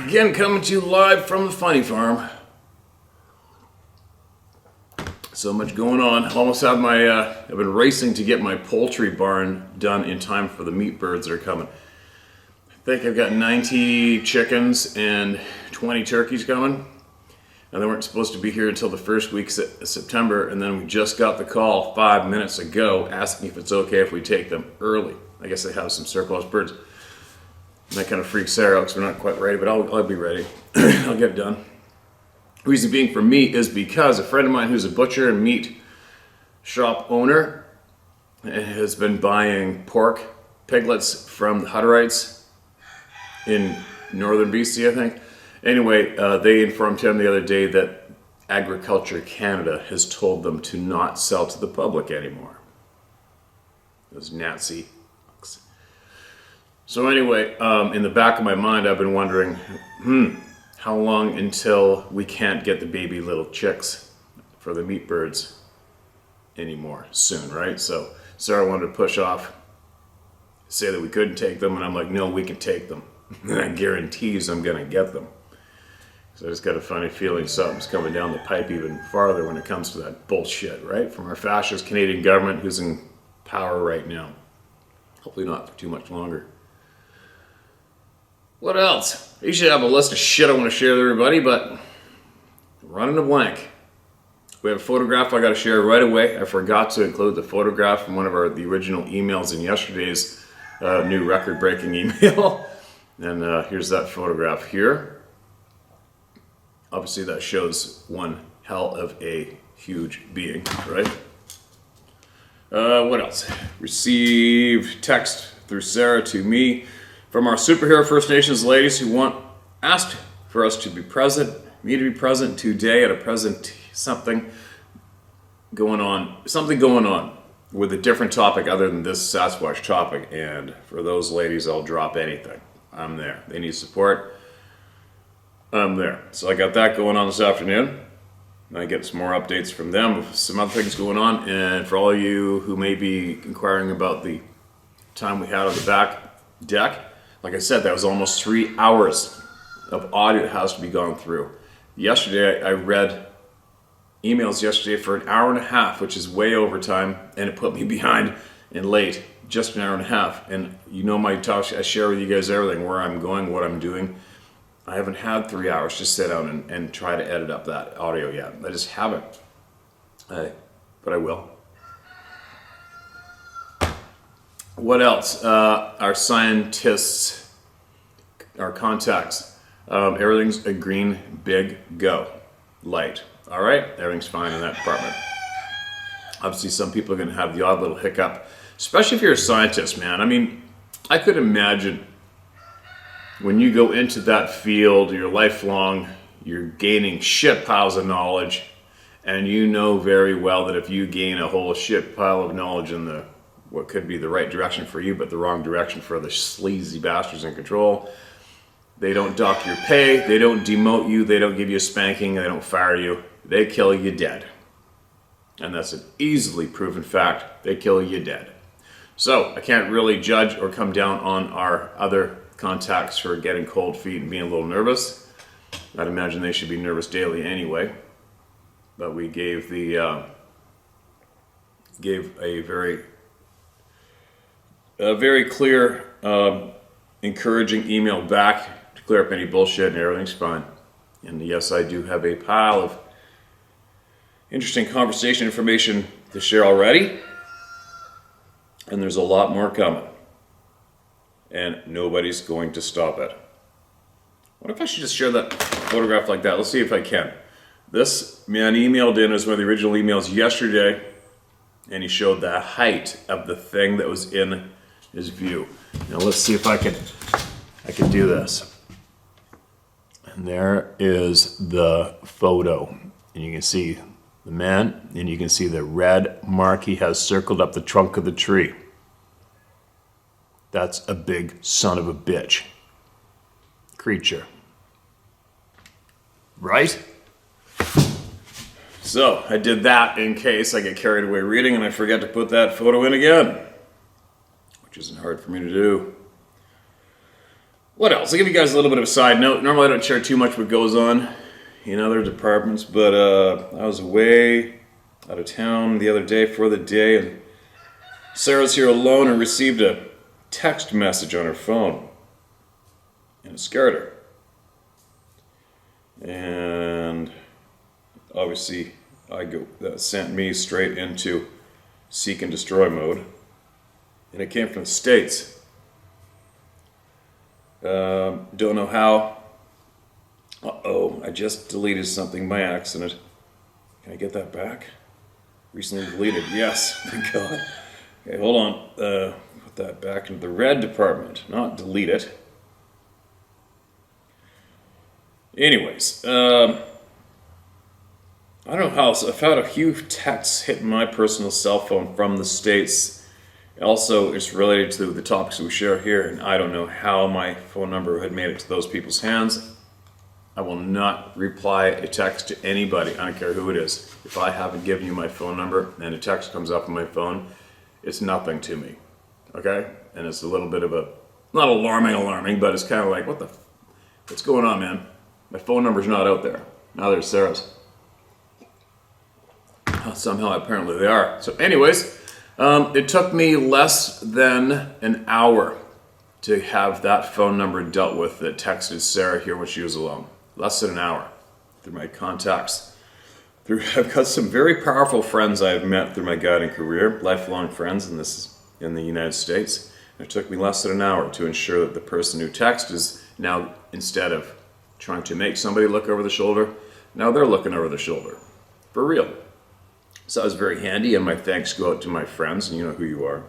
Again, coming to you live from the Funny Farm. So much going on. Almost have my, I've been racing to get my poultry barn done in time for the meat birds that are coming. I think I've got 90 chickens and 20 turkeys coming. And they weren't supposed to be here until the first week of September, and then we just got the call 5 minutes ago asking if it's okay if we take them early. I guess they have some surplus birds. And that kind of freaks Sarah out because we're not quite ready, but I'll be ready. I'll get it done. Reason being for me is because a friend of mine who's a butcher and meat shop owner has been buying pork piglets from the Hutterites in northern BC, I think. Anyway, they informed him the other day that Agriculture Canada has told them to not sell to the public anymore. Those Nazi. So anyway, in the back of my mind, I've been wondering, how long until we can't get the baby little chicks for the meat birds anymore? Soon, right? So Sarah wanted to push off, say that we couldn't take them, and I'm like, no, we can take them. And I guarantees I'm gonna get them. So I just got a funny feeling something's coming down the pipe even farther when it comes to that bullshit, right? From our fascist Canadian government who's in power right now. Hopefully not for too much longer. What else? I usually have a list of shit I want to share with everybody, but I'm running a blank. We have a photograph I got to share right away. I forgot to include the photograph from one of the original emails in yesterday's new record-breaking email. And here's that photograph here. Obviously that shows one hell of a huge being, right? What else? Received text through Sarah to me from our superhero First Nations ladies who asked for us to be present, me to be present today at a present something going on with a different topic other than this Sasquatch topic. And for those ladies, I'll drop anything. I'm there. They need support. I'm there. So I got that going on this afternoon. I get some more updates from them with some other things going on. And for all of you who may be inquiring about the time we had on the back deck, like I said, that was almost 3 hours of audio that has to be gone through. Yesterday, I read emails yesterday for an hour and a half, which is way over time, and it put me behind and late, just an hour and a half. And you know my talk, I share with you guys everything, where I'm going, what I'm doing. I haven't had 3 hours to sit down and try to edit up that audio yet. I just haven't. But I will. What else? Our scientists, our contacts, everything's a green, big go, light. All right, everything's fine in that department. Obviously, some people are going to have the odd little hiccup, especially if you're a scientist, man. I mean, I could imagine when you go into that field, you're lifelong, you're gaining shit piles of knowledge, and you know very well that if you gain a whole shit pile of knowledge in the what could be the right direction for you, but the wrong direction for the sleazy bastards in control. They don't dock your pay, they don't demote you, they don't give you a spanking, they don't fire you. They kill you dead. And that's an easily proven fact. They kill you dead. So I can't really judge or come down on our other contacts who are getting cold feet and being a little nervous. I'd imagine they should be nervous daily anyway. But we gave a very clear, encouraging email back to clear up any bullshit, and everything's fine. And yes, I do have a pile of interesting conversation information to share already, and there's a lot more coming. And nobody's going to stop it. What if I should just share that photograph like that? Let's see if I can. This man emailed in as one of the original emails yesterday, and he showed the height of the thing that was in his view. Now let's see if I can do this. And there is the photo. And you can see the man, and you can see the red mark he has circled up the trunk of the tree. That's a big son of a bitch creature. Right? So I did that in case I get carried away reading and I forget to put that photo in again, which isn't hard for me to do. What else? I'll give you guys a little bit of a side note. Normally I don't share too much what goes on in other departments, but I was away out of town the other day for the day, and Sarah's here alone and received a text message on her phone, and it scared her. And obviously that sent me straight into seek and destroy mode, and it came from the States. Don't know how. Uh-oh, I just deleted something by accident. Can I get that back? Recently deleted. Yes, thank God. Okay, hold on. Put that back into the red department, not delete it. Anyways, I don't know how. So I've had a few texts hit my personal cell phone from the States. Also, it's related to the topics we share here, and I don't know how my phone number had made it to those people's hands. I will not reply a text to anybody. I don't care who it is. If I haven't given you my phone number and a text comes up on my phone, it's nothing to me. Okay? And it's a little bit of a, not alarming, but it's kind of like, what's going on, man? My phone number's not out there. Neither is Sarah's. Somehow, apparently they are. So anyways, it took me less than an hour to have that phone number dealt with that texted Sarah here when she was alone. Less than an hour through my contacts. I've got some very powerful friends I've met through my guiding career, lifelong friends in the United States. It took me less than an hour to ensure that the person who texted is now, instead of trying to make somebody look over the shoulder, now they're looking over the shoulder. For real. So that was very handy, and my thanks go out to my friends, and you know who you are.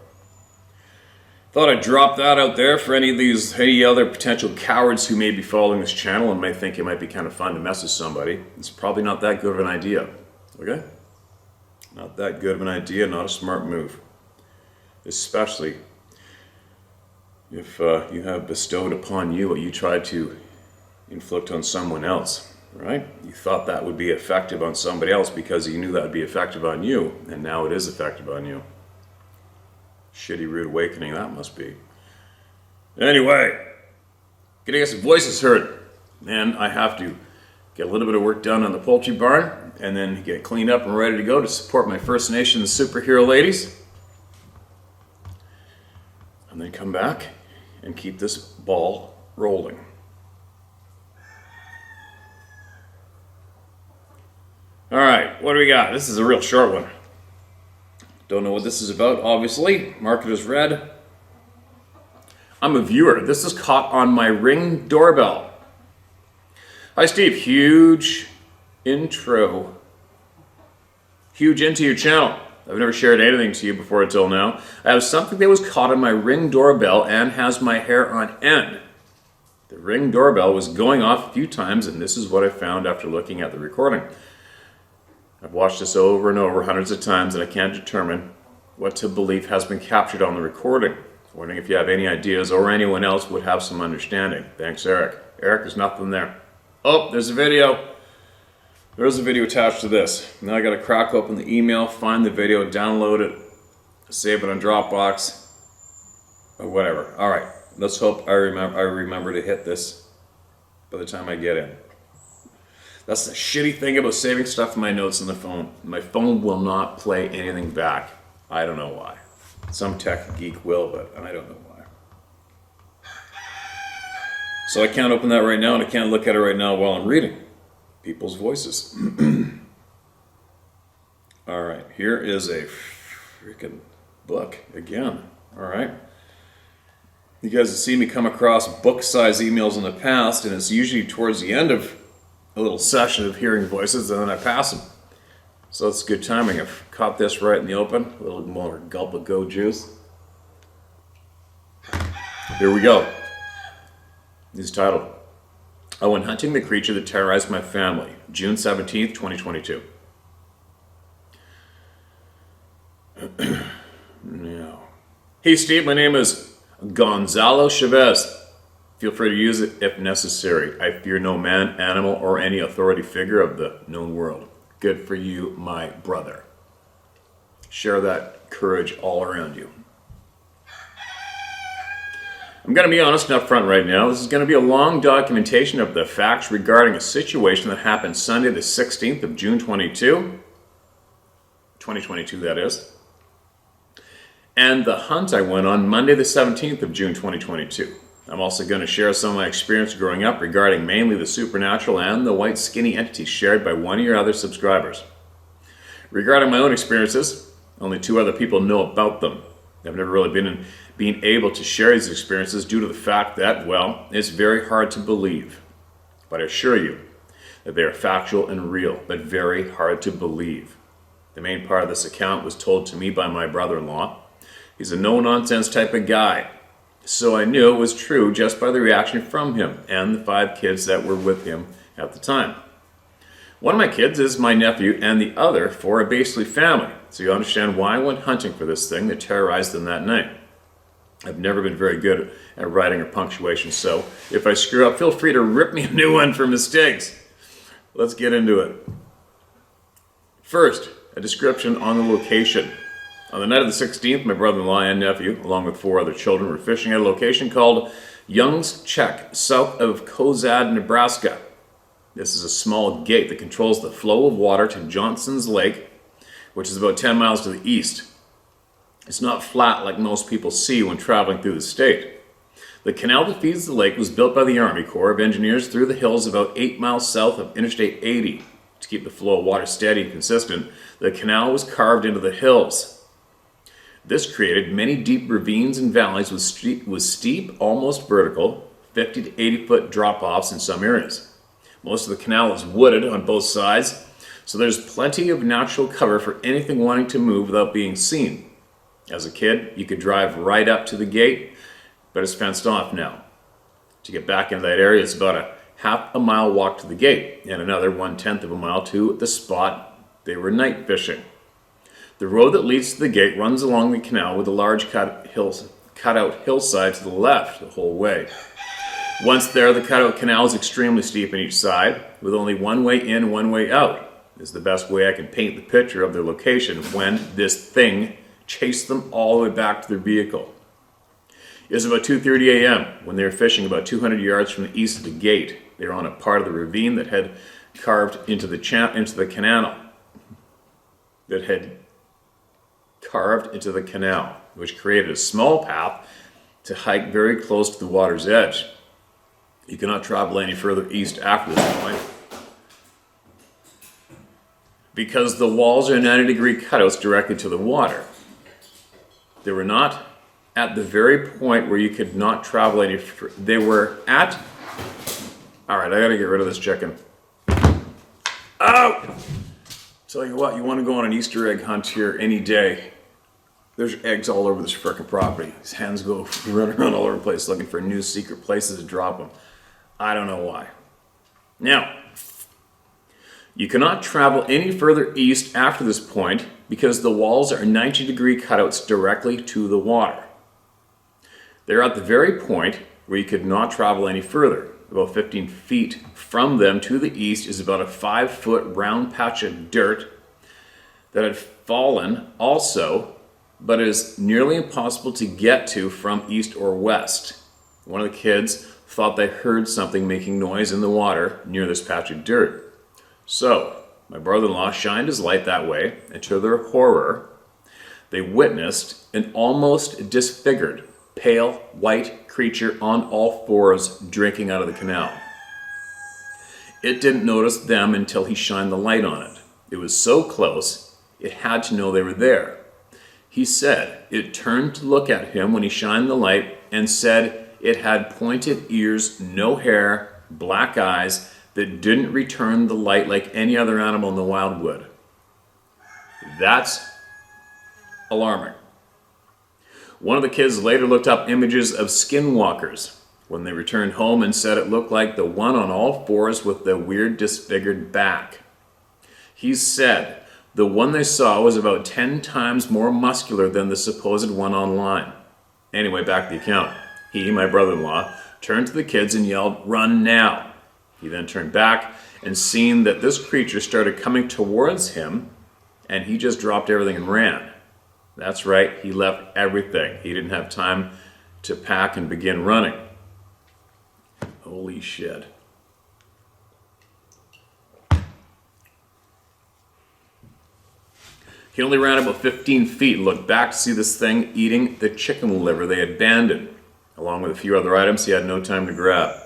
Thought I'd drop that out there for any other potential cowards who may be following this channel and may think it might be kind of fun to message somebody. It's probably not that good of an idea, okay? Not that good of an idea, not a smart move. Especially if you have bestowed upon you what you tried to inflict on someone else, right? You thought that would be effective on somebody else because you knew that would be effective on you, and now it is effective on you. Shitty rude awakening that must be. Anyway, getting some voices heard. Man, I have to get a little bit of work done on the poultry barn and then get cleaned up and ready to go to support my First Nations superhero ladies. And then come back and keep this ball rolling. All right, what do we got? This is a real short one. Don't know what this is about, obviously. Mark it as red. I'm a viewer. This is caught on my Ring doorbell. Hi, Steve. Huge into your channel. I've never shared anything to you before until now. I have something that was caught on my Ring doorbell and has my hair on end. The Ring doorbell was going off a few times, and this is what I found after looking at the recording. I've watched this over and over hundreds of times, and I can't determine what to believe has been captured on the recording. Wondering if you have any ideas or anyone else would have some understanding. Thanks, Eric. Eric, there's nothing there. Oh, there's a video. There's a video attached to this. Now I got to crack open the email, find the video, download it, save it on Dropbox, or whatever. All right, let's hope I remember to hit this by the time I get in. That's the shitty thing about saving stuff in my notes on the phone. My phone will not play anything back. I don't know why. Some tech geek will, but I don't know why. So I can't open that right now, and I can't look at it right now while I'm reading people's voices. All right, here is a freaking book again. All right. You guys have seen me come across book-size emails in the past, and it's usually towards the end of a little session of hearing voices, and then I pass them. So it's good timing. I've caught this right in the open. A little more gulp of go juice. Here we go. It's titled, I went hunting the creature that terrorized my family, June 17th, 2022. Now, hey Steve, my name is Gonzalo Chavez. Feel free to use it if necessary. I fear no man, animal, or any authority figure of the known world. Good for you, my brother. Share that courage all around you. I'm going to be honest and upfront right now. This is going to be a long documentation of the facts regarding a situation that happened Sunday the 16th of June 2022 that is, and the hunt I went on Monday the 17th of June 2022. I'm also going to share some of my experience growing up regarding mainly the supernatural and the white skinny entities shared by one of your other subscribers. Regarding my own experiences, only 2 other people know about them. I've never really been able to share these experiences due to the fact that, well, it's very hard to believe. But I assure you that they are factual and real, but very hard to believe. The main part of this account was told to me by my brother-in-law. He's a no-nonsense type of guy, so I knew it was true just by the reaction from him and the 5 kids that were with him at the time. One of my kids is my nephew, and the other 4 are basically family, so you understand why I went hunting for this thing that terrorized them that night. I've never been very good at writing or punctuation, so if I screw up, feel free to rip me a new one for mistakes. Let's get into it. First, a description on the location. On the night of the 16th, my brother-in-law and nephew, along with 4 other children, were fishing at a location called Young's Check, south of Kozad, Nebraska. This is a small gate that controls the flow of water to Johnson's Lake, which is about 10 miles to the east. It's not flat like most people see when traveling through the state. The canal that feeds the lake was built by the Army Corps of Engineers through the hills about 8 miles south of Interstate 80. To keep the flow of water steady and consistent, the canal was carved into the hills. This created many deep ravines and valleys with steep, almost vertical, 50 to 80 foot drop-offs in some areas. Most of the canal is wooded on both sides, so there's plenty of natural cover for anything wanting to move without being seen. As a kid, you could drive right up to the gate, but it's fenced off now. To get back into that area, it's about a half a mile walk to the gate, and another 1/10 of a mile to the spot they were night fishing. The road that leads to the gate runs along the canal with a large cut out hillside to the left the whole way. Once there, the cutout canal is extremely steep on each side, with only one way in, one way out. This is the best way I can paint the picture of their location when this thing chased them all the way back to their vehicle. It was about 2:30 a.m. when they were fishing about 200 yards from the east of the gate. They were on a part of the ravine that had carved into the canal. Which created a small path to hike very close to the water's edge. You cannot travel any further east after this point because the walls are 90-degree cutouts directly to the water. They were not at the very point where you could not travel any further. They were at... Alright, I gotta get rid of this chicken. Oh! Tell you what, you want to go on an Easter egg hunt here any day. There's eggs all over this frickin' property. These hens go running around all over the place looking for new secret places to drop them. I don't know why. Now, you cannot travel any further east after this point because the walls are 90-degree cutouts directly to the water. They're at the very point where you could not travel any further. About 15 feet from them to the east is about a 5-foot round patch of dirt that had fallen also, but is nearly impossible to get to from east or west. One of the kids thought they heard something making noise in the water near this patch of dirt. So, my brother-in-law shined his light that way, and to their horror, they witnessed an almost disfigured, pale, white creature on all fours drinking out of the canal. It didn't notice them until he shined the light on it. It was so close, it had to know they were there. He said it turned to look at him when he shined the light and said it had pointed ears, no hair, black eyes that didn't return the light like any other animal in the wild would. That's alarming. One of the kids later looked up images of skinwalkers when they returned home and said it looked like the one on all fours with the weird disfigured back. He said the one they saw was about 10 times more muscular than the supposed one online. Anyway, back to the account. He, my brother-in-law, turned to the kids and yelled, "Run now!" He then turned back and seen that this creature started coming towards him, and he just dropped everything and ran. That's right, he left everything. He didn't have time to pack and begin running. Holy shit. He only ran about 15 feet and looked back to see this thing eating the chicken liver they had abandoned, along with a few other items he had no time to grab.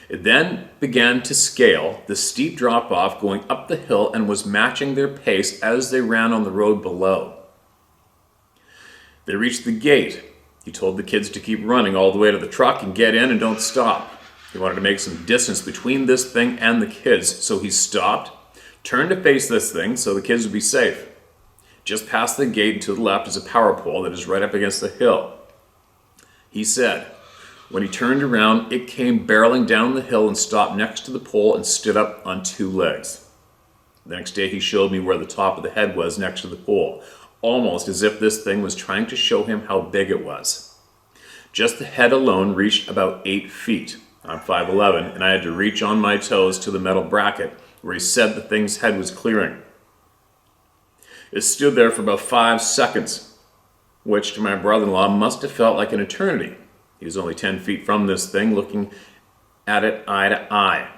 It then began to scale the steep drop-off going up the hill and was matching their pace as they ran on the road below. They reached the gate. He told the kids to keep running all the way to the truck and get in and don't stop. He wanted to make some distance between this thing and the kids, so he stopped, turned to face this thing so the kids would be safe. Just past the gate and to the left is a power pole that is right up against the hill. He said, when he turned around, it came barreling down the hill and stopped next to the pole and stood up on two legs. The next day he showed me where the top of the head was next to the pole, almost as if this thing was trying to show him how big it was. Just the head alone reached about 8 feet. I'm 5'11", and I had to reach on my toes to the metal bracket where he said the thing's head was clearing. It stood there for about 5 seconds, which to my brother-in-law must have felt like an eternity. He was only 10 feet from this thing, looking at it eye to eye.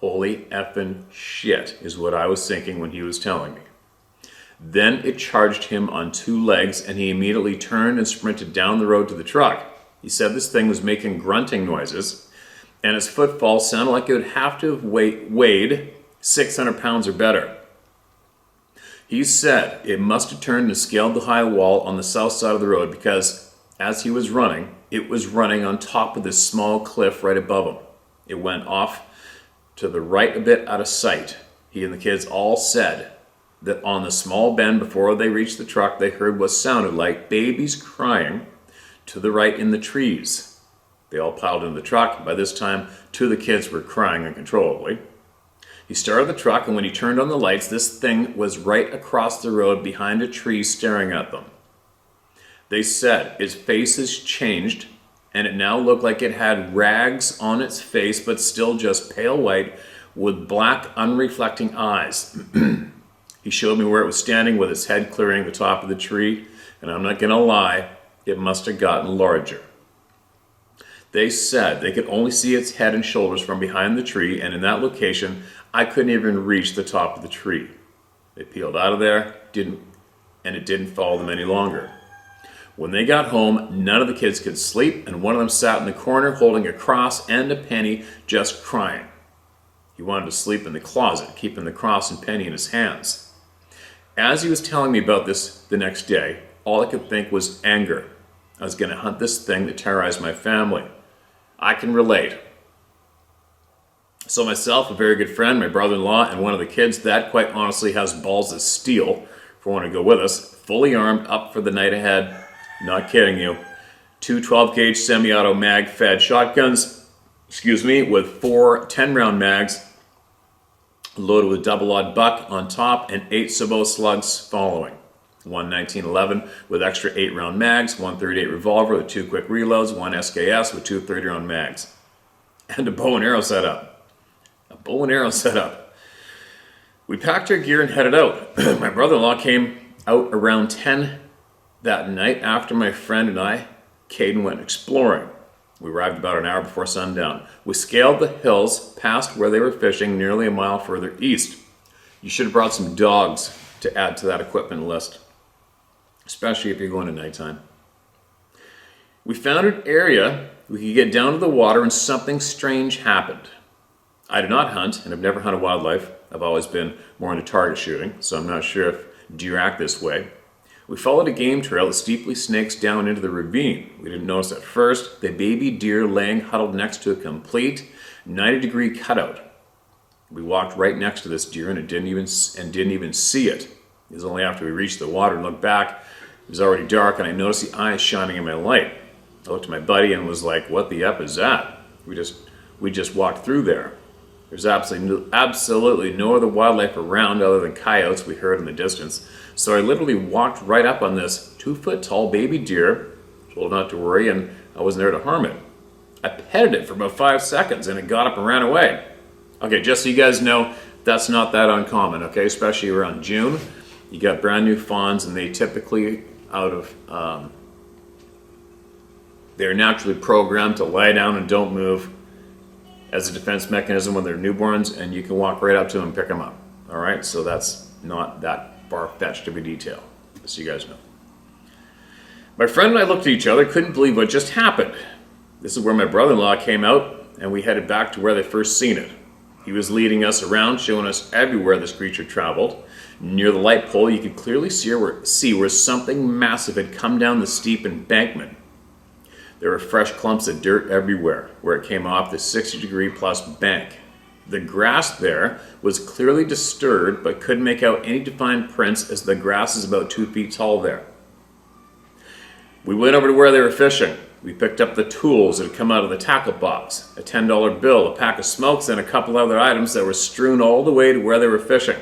Holy effing shit is what I was thinking when he was telling me. Then it charged him on 2 legs, and he immediately turned and sprinted down the road to the truck. He said this thing was making grunting noises, and his footfall sounded like it would have to have weighed 600 pounds or better. He said it must have turned and scaled the high wall on the south side of the road because, as he was running, it was running on top of this small cliff right above him. It went off to the right a bit out of sight. He and the kids all said that on the small bend before they reached the truck, they heard what sounded like babies crying to the right in the trees. They all piled into the truck. By this time, 2 of the kids were crying uncontrollably. He started the truck, and when he turned on the lights, this thing was right across the road behind a tree staring at them. They said its faces changed, and it now looked like it had rags on its face, but still just pale white with black, unreflecting eyes. He showed me where it was standing with its head clearing the top of the tree, and I'm not going to lie, it must have gotten larger. They said they could only see its head and shoulders from behind the tree, and in that location, I couldn't even reach the top of the tree. They peeled out of there, and it didn't follow them any longer. When they got home, none of the kids could sleep, and one of them sat in the corner holding a cross and a penny, just crying. He wanted to sleep in the closet, keeping the cross and penny in his hands. As he was telling me about this the next day, all I could think was anger. I was going to hunt this thing that terrorized my family. I can relate. So myself, a very good friend, my brother-in-law, and one of the kids that quite honestly has balls of steel for wanting to go with us, fully armed, up for the night ahead. Not kidding you. 2 12-gauge semi-auto mag-fed shotguns, with 4 10-round mags, loaded with double-aught buck on top and 8 sabot slugs following. 1 1911 with extra 8-round mags, 1 38 revolver with 2 quick reloads, 1 SKS with 2 30-round mags, and a bow and arrow setup. We packed our gear and headed out. My brother-in-law came out around 10 that night after my friend and I, Caden, went exploring. We arrived about an hour before sundown. We scaled the hills past where they were fishing nearly a mile further east. You should have brought some dogs to add to that equipment list, especially if you're going at nighttime. We found an area we could get down to the water and something strange happened. I do not hunt and have never hunted wildlife. I've always been more into target shooting, so I'm not sure if deer act this way. We followed a game trail that steeply snakes down into the ravine. We didn't notice at first the baby deer laying huddled next to a complete 90-degree cutout. We walked right next to this deer and didn't even see it. It was only after we reached the water and looked back, it was already dark, and I noticed the eyes shining in my light. I looked at my buddy and was like, "What the F is that?" We just walked through there. There's absolutely no other wildlife around other than coyotes we heard in the distance. So I literally walked right up on this 2-foot-tall baby deer, told it not to worry, and I wasn't there to harm it. I petted it for about 5 seconds, and it got up and ran away. Okay, just so you guys know, that's not that uncommon, okay? Especially around June. You got brand new fawns, and they typically, out of They're naturally programmed to lie down and don't move as a defense mechanism when they're newborns, and you can walk right up to them and pick them up. All right, so that's not that far-fetched of a detail, just so you guys know. My friend and I looked at each other, couldn't believe what just happened. This is where my brother-in-law came out, and we headed back to where they first seen it. He was leading us around, showing us everywhere this creature traveled. Near the light pole, you could clearly see where something massive had come down the steep embankment. There were fresh clumps of dirt everywhere where it came off the 60-degree plus bank. The grass there was clearly disturbed, but couldn't make out any defined prints as the grass is about 2 feet tall there. We went over to where they were fishing. We picked up the tools that had come out of the tackle box, a $10 bill, a pack of smokes, and a couple other items that were strewn all the way to where they were fishing.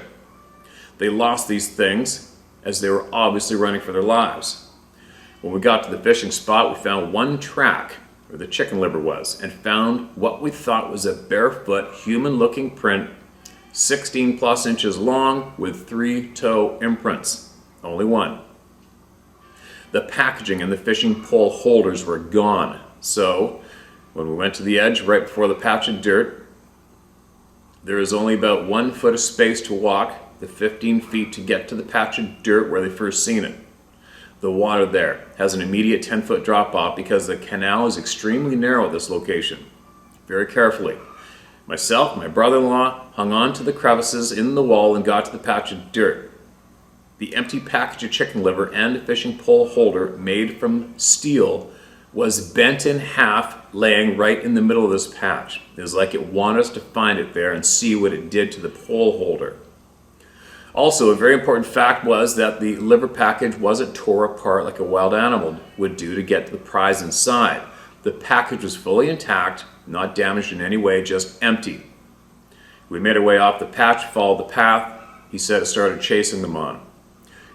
They lost these things as they were obviously running for their lives. When we got to the fishing spot, we found one track where the chicken liver was and found what we thought was a barefoot, human-looking print, 16 plus inches long with 3 toe imprints. Only one. The packaging and the fishing pole holders were gone. So, when we went to the edge right before the patch of dirt, there is only about 1 foot of space to walk, the 15 feet to get to the patch of dirt where they first seen it. The water there has an immediate 10-foot drop off because the canal is extremely narrow at this location. Very carefully. Myself, my brother-in-law, hung on to the crevices in the wall and got to the patch of dirt. The empty package of chicken liver and a fishing pole holder made from steel was bent in half, laying right in the middle of this patch. It was like it wanted us to find it there and see what it did to the pole holder. Also, a very important fact was that the liver package wasn't tore apart like a wild animal would do to get to the prize inside. The package was fully intact, not damaged in any way, just empty. We made our way off the patch, followed the path. He said it started chasing them on.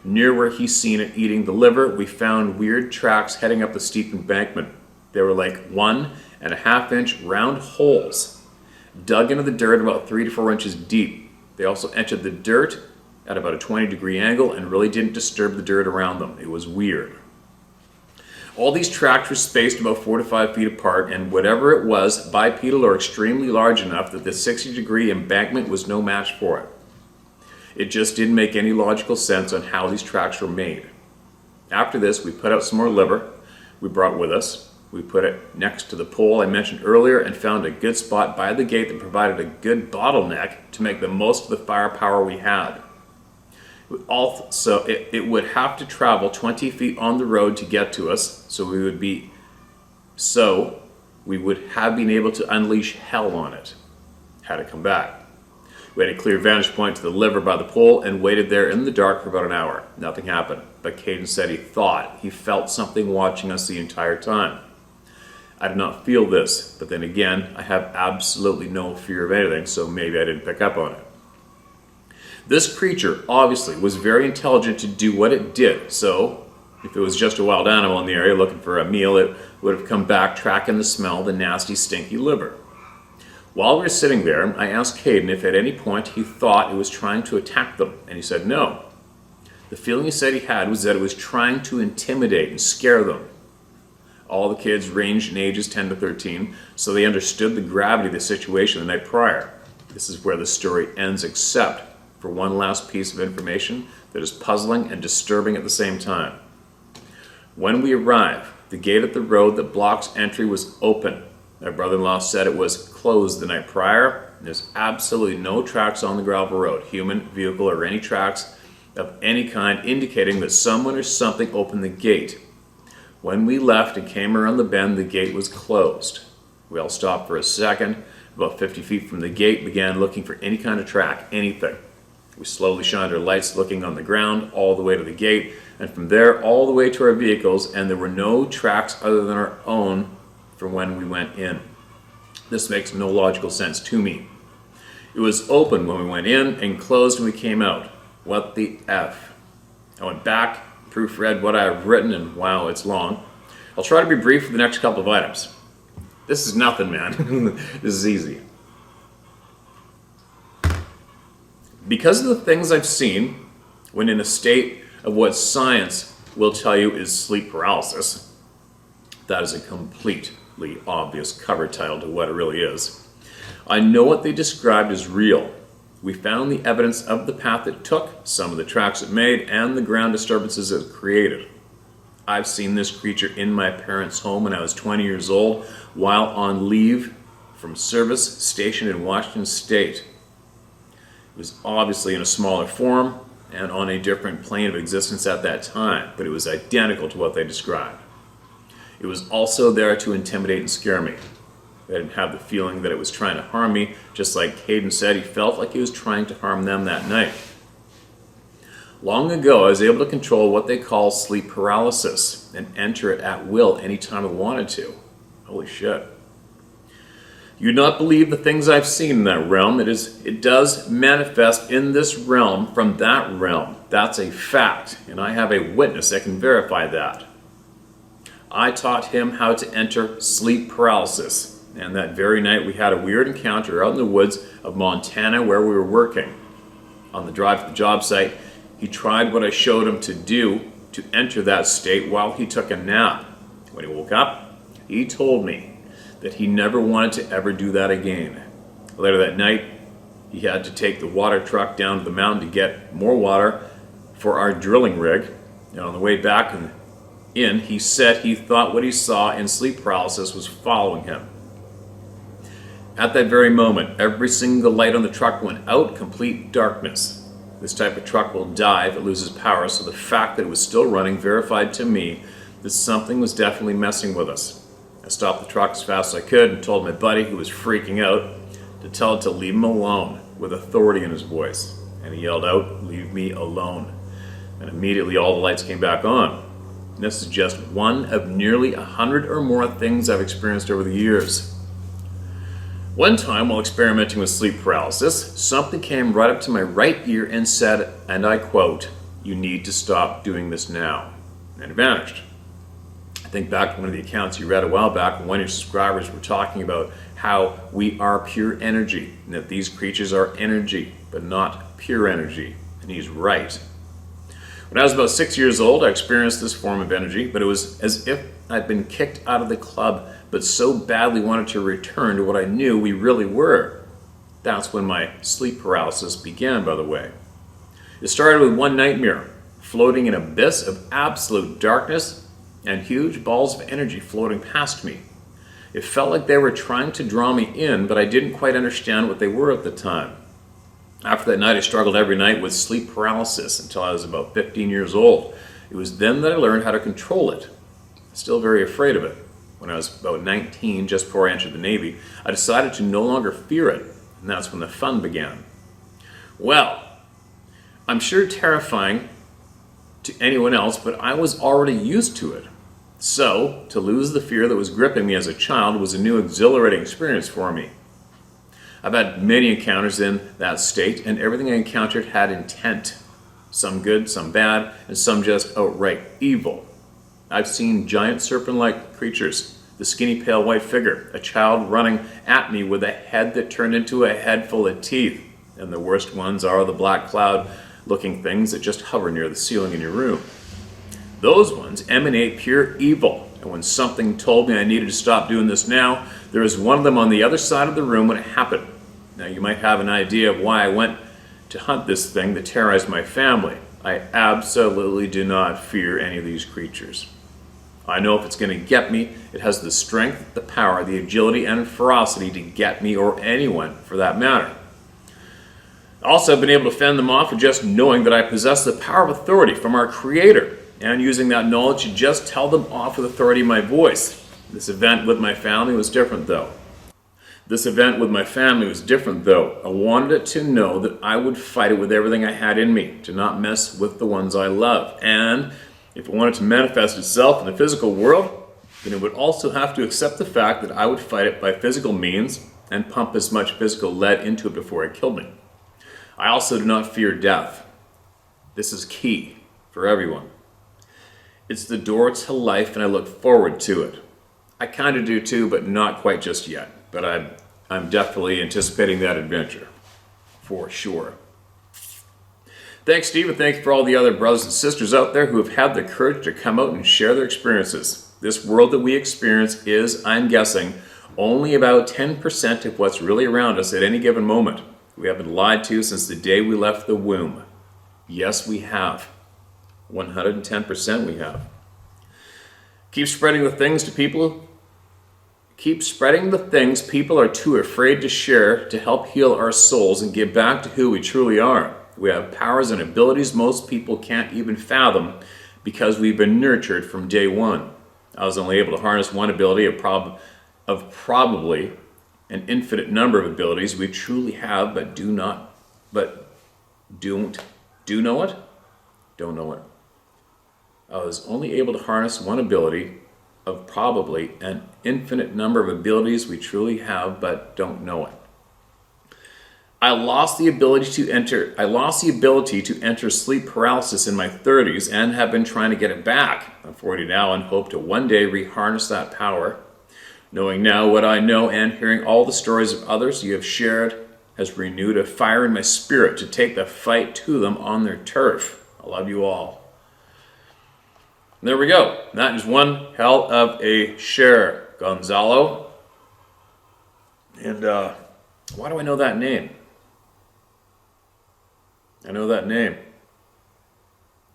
Near where he seen it eating the liver, we found weird tracks heading up the steep embankment. They were like 1.5-inch round holes, dug into the dirt about 3 to 4 inches deep. They also entered the dirt at about a 20-degree angle and really didn't disturb the dirt around them. It was weird. All these tracks were spaced about 4 to 5 feet apart, and whatever it was, bipedal or extremely large enough that the 60-degree embankment was no match for it. It just didn't make any logical sense on how these tracks were made. After this, we put out some more liver we brought with us. We put it next to the pole I mentioned earlier and found a good spot by the gate that provided a good bottleneck to make the most of the firepower we had. Also, it would have to travel 20 feet on the road to get to us, so we would have been able to unleash hell on it had it come back. We had a clear vantage point to the liver by the pole and waited there in the dark for about an hour. Nothing happened, but Caden said he felt something watching us the entire time. I did not feel this, but then again, I have absolutely no fear of anything, so maybe I didn't pick up on it. This creature obviously was very intelligent to do what it did, so if it was just a wild animal in the area looking for a meal, it would have come back tracking the smell of the nasty, stinky liver. While we were sitting there, I asked Caden if at any point he thought it was trying to attack them, and he said no. The feeling he said he had was that it was trying to intimidate and scare them. All the kids ranged in ages 10 to 13, so they understood the gravity of the situation the night prior. This is where the story ends, except for one last piece of information that is puzzling and disturbing at the same time. When we arrived, the gate at the road that blocks entry was open. My brother-in-law said it was closed the night prior. There's absolutely no tracks on the gravel road, human, vehicle, or any tracks of any kind indicating that someone or something opened the gate. When we left and came around the bend, the gate was closed. We all stopped for a second, about 50 feet from the gate, began looking for any kind of track, anything. We slowly shined our lights looking on the ground all the way to the gate, and from there all the way to our vehicles, and there were no tracks other than our own from when we went in. This makes no logical sense to me. It was open when we went in and closed when we came out. What the F? I went back, proofread what I've written, and wow, it's long. I'll try to be brief for the next couple of items. This is nothing, man. This is easy. Because of the things I've seen when in a state of what science will tell you is sleep paralysis, That is a completely obvious cover title to what it really is. I know what they described as real. We found the evidence of the path it took, some of the tracks it made, and the ground disturbances it created. I've seen this creature in my parents' home when I was 20 years old while on leave from service stationed in Washington State. It was obviously in a smaller form and on a different plane of existence at that time, but it was identical to what they described. It was also there to intimidate and scare me. I didn't have the feeling that it was trying to harm me, just like Caden said he felt like he was trying to harm them that night. Long ago, I was able to control what they call sleep paralysis and enter it at will anytime I wanted to. Holy shit. You'd not believe the things I've seen in that realm. It does manifest in this realm from that realm. That's a fact, and I have a witness that can verify that. I taught him how to enter sleep paralysis. And that very night we had a weird encounter out in the woods of Montana where we were working. On the drive to the job site, he tried what I showed him to do to enter that state while he took a nap. When he woke up, he told me that he never wanted to ever do that again. Later that night, he had to take the water truck down to the mountain to get more water for our drilling rig. And on the way back in, he said he thought what he saw in sleep paralysis was following him. At that very moment, every single light on the truck went out, complete darkness. This type of truck will die if it loses power, so the fact that it was still running verified to me that something was definitely messing with us. I stopped the truck as fast as I could and told my buddy, who was freaking out, to tell it to leave him alone, with authority in his voice. And he yelled out, "Leave me alone." And immediately all the lights came back on. And this is just one of nearly 100 or more things I've experienced over the years. One time, while experimenting with sleep paralysis, something came right up to my right ear and said, and I quote, "You need to stop doing this now." And it vanished. I think back to one of the accounts you read a while back when one of your subscribers were talking about how we are pure energy, and that these creatures are energy, but not pure energy. And he's right. When I was about 6 years old, I experienced this form of energy, but it was as if I'd been kicked out of the club, but so badly wanted to return to what I knew we really were. That's when my sleep paralysis began, by the way. It started with one nightmare, floating in an abyss of absolute darkness and huge balls of energy floating past me. It felt like they were trying to draw me in, but I didn't quite understand what they were at the time. After that night, I struggled every night with sleep paralysis until I was about 15 years old. It was then that I learned how to control it. Still very afraid of it. When I was about 19, just before I entered the Navy, I decided to no longer fear it, and that's when the fun began. Well, I'm sure terrifying to anyone else, but I was already used to it. So, to lose the fear that was gripping me as a child was a new exhilarating experience for me. I've had many encounters in that state, and everything I encountered had intent. Some good, some bad, and some just outright evil. I've seen giant serpent-like creatures, the skinny pale white figure, a child running at me with a head that turned into a head full of teeth, and the worst ones are the black cloud-looking things that just hover near the ceiling in your room. Those ones emanate pure evil, and when something told me I needed to stop doing this now, there was one of them on the other side of the room when it happened. Now you might have an idea of why I went to hunt this thing that terrorized my family. I absolutely do not fear any of these creatures. I know if it's going to get me, it has the strength, the power, the agility, and ferocity to get me, or anyone for that matter. Also, I've been able to fend them off with just knowing that I possess the power of authority from our Creator, and using that knowledge to just tell them off with authority in my voice. This event with my family was different, though. I wanted it to know that I would fight it with everything I had in me, to not mess with the ones I love. And if it wanted to manifest itself in the physical world, then it would also have to accept the fact that I would fight it by physical means and pump as much physical lead into it before it killed me. I also do not fear death. This is key for everyone. It's the door to life, and I look forward to it. I kind of do too, but not quite just yet. But I'm definitely anticipating that adventure, for sure. Thanks, Steve, and thanks for all the other brothers and sisters out there who have had the courage to come out and share their experiences. This world that we experience is, I'm guessing, only about 10% of what's really around us at any given moment. We have been lied to since the day we left the womb. Yes, we have. 110% we have. Keep spreading the things people are too afraid to share to help heal our souls and give back to who we truly are. We have powers and abilities most people can't even fathom because we've been nurtured from day one. I was only able to harness one ability of probably an infinite number of abilities we truly have but don't know it? Don't know it. I was only able to harness one ability of probably an infinite number of abilities we truly have but don't know it. I lost the ability to enter sleep paralysis in my 30s and have been trying to get it back. I'm 40 now and hope to one day reharness that power. Knowing now what I know and hearing all the stories of others you have shared has renewed a fire in my spirit to take the fight to them on their turf. I love you all. And there we go. That is one hell of a share, Gonzalo. And why do I know that name? I know that name.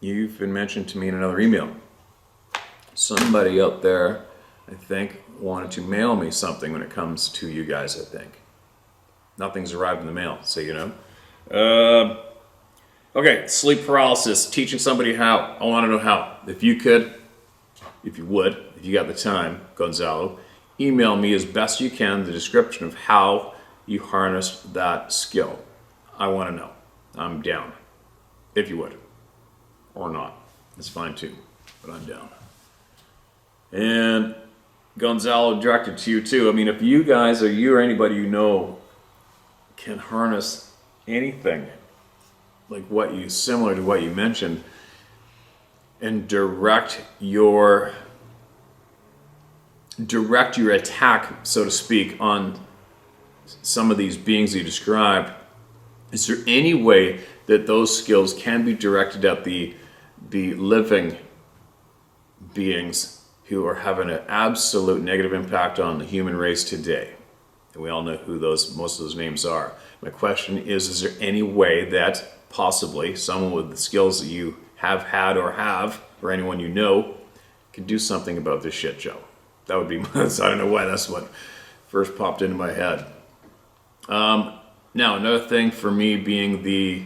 You've been mentioned to me in another email. Somebody out there, I think, wanted to mail me something when it comes to you guys, I think. Nothing's arrived in the mail, so you know. Okay, sleep paralysis, teaching somebody how. I want to know how. If you got the time, Gonzalo, email me as best you can the description of how you harnessed that skill. I want to know. I'm down. If you would. Or not. It's fine too. But I'm down. And Gonzalo, directed to you too. I mean, if you guys or you or anybody you know can harness anything like similar to what you mentioned and direct your attack, so to speak, on some of these beings you described, is there any way that those skills can be directed at the living beings who are having an absolute negative impact on the human race today? And we all know who most of those names are. My question is there any way that possibly someone with the skills that you have had or anyone you know, can do something about this shit show? That would be, I don't know why that's what first popped into my head. Now, another thing for me being the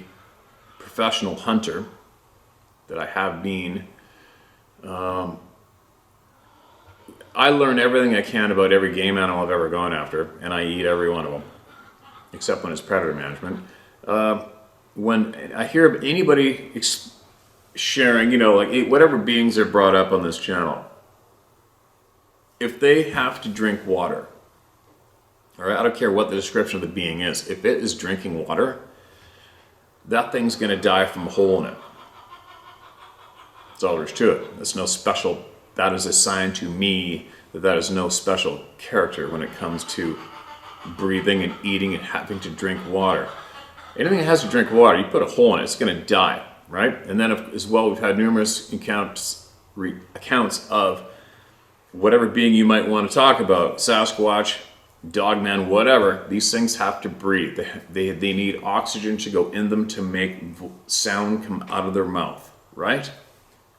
professional hunter that I have been, I learn everything I can about every game animal I've ever gone after, and I eat every one of them, except when it's predator management. When I hear of anybody sharing, like whatever beings are brought up on this channel, if they have to drink water, all right, I don't care what the description of the being is. If it is drinking water, that thing's going to die from a hole in it. That's all there is to it. That's no special. That is a sign to me that is no special character when it comes to breathing and eating and having to drink water. Anything that has to drink water, you put a hole in it, it's going to die, right? And then as well, we've had numerous accounts of whatever being you might want to talk about, Sasquatch, Dogman, whatever. These things have to breathe. They need oxygen to go in them to make sound come out of their mouth, right?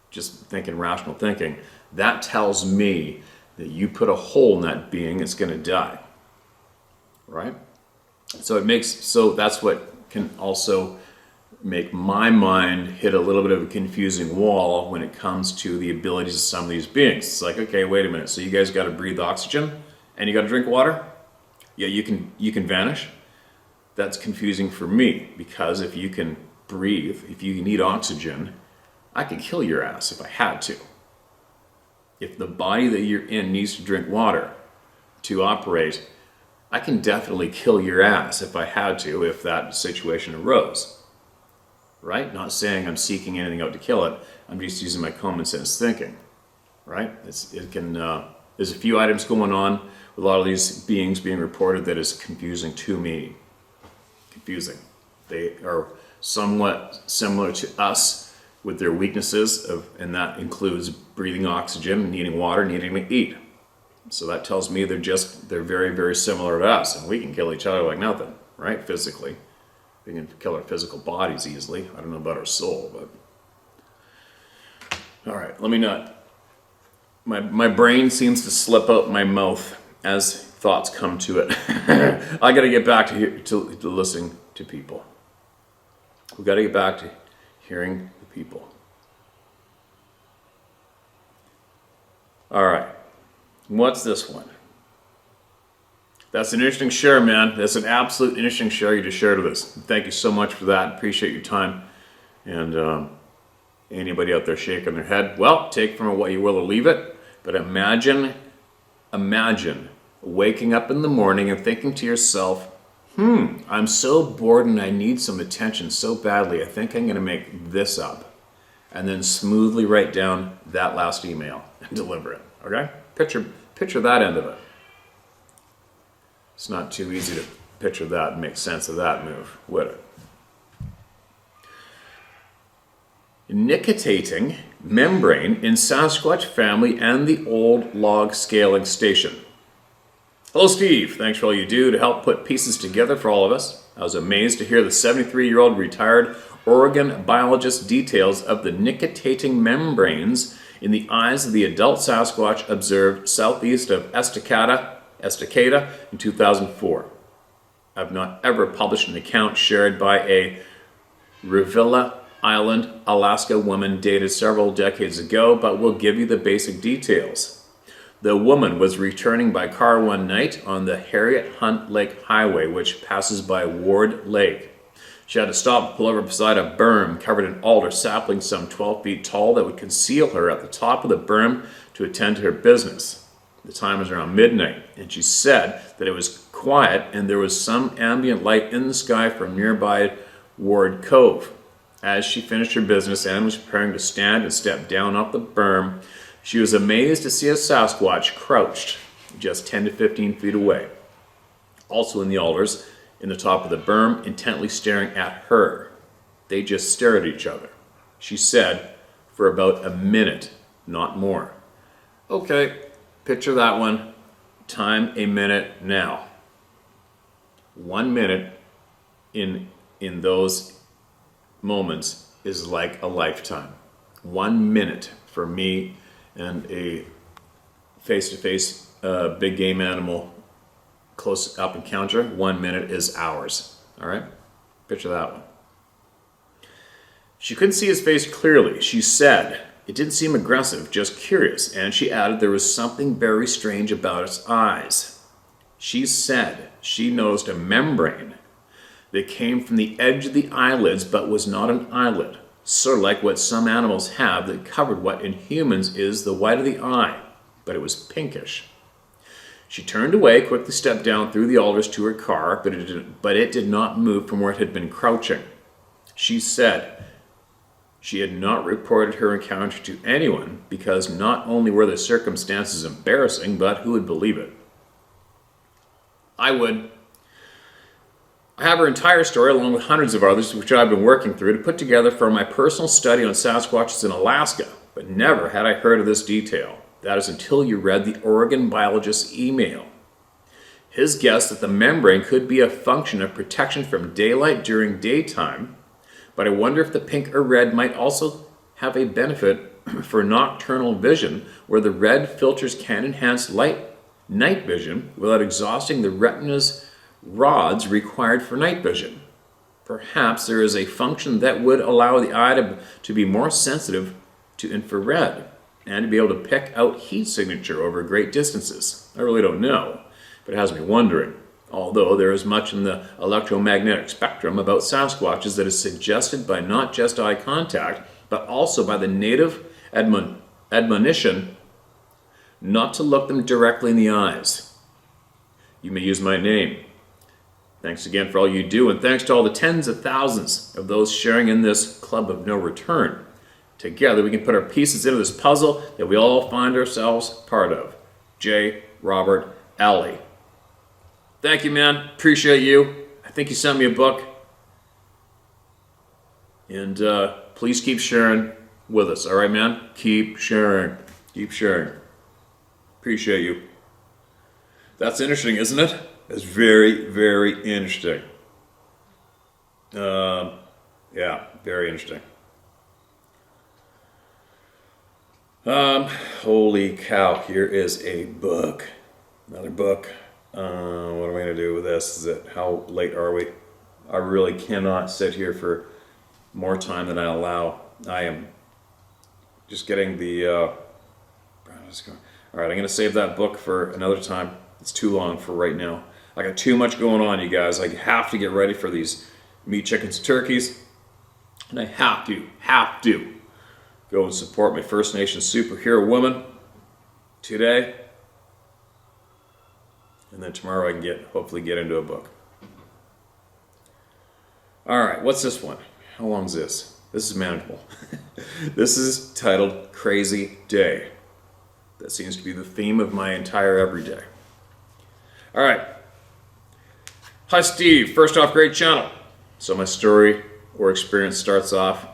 Just thinking rational thinking. That tells me that you put a hole in that being, it's going to die, right? So that's what can also make my mind hit a little bit of a confusing wall when it comes to the abilities of some of these beings. It's like, okay, wait a minute. So you guys got to breathe oxygen and you got to drink water? Yeah, you can vanish. That's confusing for me, because if you can breathe, if you need oxygen, I could kill your ass if I had to. If the body that you're in needs to drink water to operate, I can definitely kill your ass if I had to, if that situation arose. Right? Not saying I'm seeking anything out to kill it. I'm just using my common sense thinking. Right? There's a few items going on with a lot of these beings being reported that is confusing to me. Confusing. They are somewhat similar to us with their weaknesses, and that includes breathing oxygen, needing water, needing to eat. So that tells me they're very, very similar to us, and we can kill each other like nothing, right? Physically. We can kill our physical bodies easily. I don't know about our soul, but... All right, let me not... My brain seems to slip out my mouth as thoughts come to it. I got to get back to listening to people. We got to get back to hearing the people. All right, what's this one? That's an interesting share, man. That's an absolute interesting share you just shared with us. Thank you so much for that. Appreciate your time. And anybody out there shaking their head, well, take from it what you will or leave it. But imagine waking up in the morning and thinking to yourself, I'm so bored and I need some attention so badly, I think I'm going to make this up. And then smoothly write down that last email and deliver it, okay? Picture that end of it. It's not too easy to picture that and make sense of that move, would it? Nictitating membrane in Sasquatch family and the old log scaling station. Hello, Steve. Thanks for all you do to help put pieces together for all of us. I was amazed to hear the 73-year-old retired Oregon biologist details of the nictitating membranes in the eyes of the adult Sasquatch observed southeast of Estacada in 2004. I've not ever published an account shared by a Revilla Island, Alaska woman dated several decades ago, but will give you the basic details. The woman was returning by car one night on the Harriet Hunt Lake Highway, which passes by Ward Lake. She had to stop and pull over beside a berm covered in alder saplings some 12 feet tall that would conceal her at the top of the berm to attend to her business. The time was around midnight, and she said that it was quiet and there was some ambient light in the sky from nearby Ward Cove. As she finished her business and was preparing to stand and step down off the berm, she was amazed to see a Sasquatch crouched just 10 to 15 feet away, also in the alders, in the top of the berm, intently staring at her. They just stared at each other. She said, for about a minute, not more. Okay, picture that one. Time a minute now. 1 minute in those moments is like a lifetime. 1 minute for me and a face-to-face big game animal close-up encounter, 1 minute is hours. All right? Picture that one. She couldn't see his face clearly. She said it didn't seem aggressive, just curious, and she added there was something very strange about its eyes. She said she noticed a membrane that came from the edge of the eyelids but was not an eyelid, sort of like what some animals have that covered what in humans is the white of the eye, but it was pinkish. She turned away, quickly stepped down through the alders to her car, but it did not move from where it had been crouching. She said she had not reported her encounter to anyone because not only were the circumstances embarrassing, but who would believe it? I would. I have her entire story along with hundreds of others which I've been working through to put together for my personal study on Sasquatches in Alaska, but never had I heard of this detail. That is until you read the Oregon biologist's email. His guess that the membrane could be a function of protection from daylight during daytime, but I wonder if the pink or red might also have a benefit for nocturnal vision, where the red filters can enhance night vision without exhausting the retina's rods required for night vision. Perhaps there is a function that would allow the eye to be more sensitive to infrared and to be able to pick out heat signature over great distances. I really don't know, but it has me wondering. Although there is much in the electromagnetic spectrum about Sasquatches that is suggested by not just eye contact, but also by the native admonition not to look them directly in the eyes. You may use my name. Thanks again for all you do, and thanks to all the tens of thousands of those sharing in this club of no return. Together we can put our pieces into this puzzle that we all find ourselves part of. J. Robert Alley. Thank you, man. Appreciate you. I think you sent me a book. And please keep sharing with us. All right, man? Keep sharing. Keep sharing. Appreciate you. That's interesting, isn't it? It's very, very interesting. Yeah, very interesting. Holy cow, here is a book. Another book. What am I going to do with this? How late are we? I really cannot sit here for more time than I allow. I am just getting the... All right, I'm going to save that book for another time. It's too long for right now. I got too much going on, you guys. I have to get ready for these meat, chickens, and turkeys. And I have to go and support my First Nation superhero woman today. And then tomorrow I can hopefully get into a book. All right, what's this one? How long is this? This is manageable. This is titled Crazy Day. That seems to be the theme of my entire everyday. All right. Hi, Steve. First off, great channel. So my story or experience starts off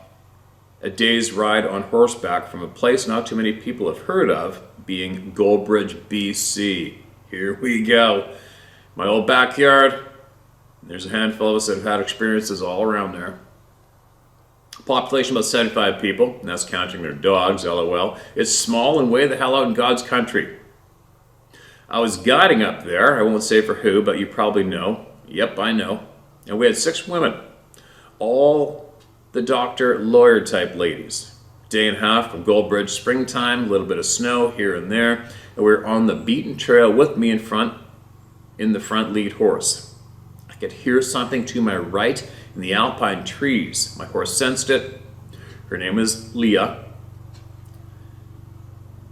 a day's ride on horseback from a place not too many people have heard of, being Goldbridge, BC. Here we go. My old backyard. There's a handful of us that have had experiences all around there. Population about 75 people, and that's counting their dogs, LOL. It's small and way the hell out in God's country. I was guiding up there, I won't say for who, but you probably know. Yep, I know. And we had 6 women. All the doctor, lawyer type ladies. Day and a half from Goldbridge, springtime, a little bit of snow here and there. And we were on the beaten trail with me in the front lead horse. I could hear something to my right in the alpine trees. My horse sensed it. Her name is Leah.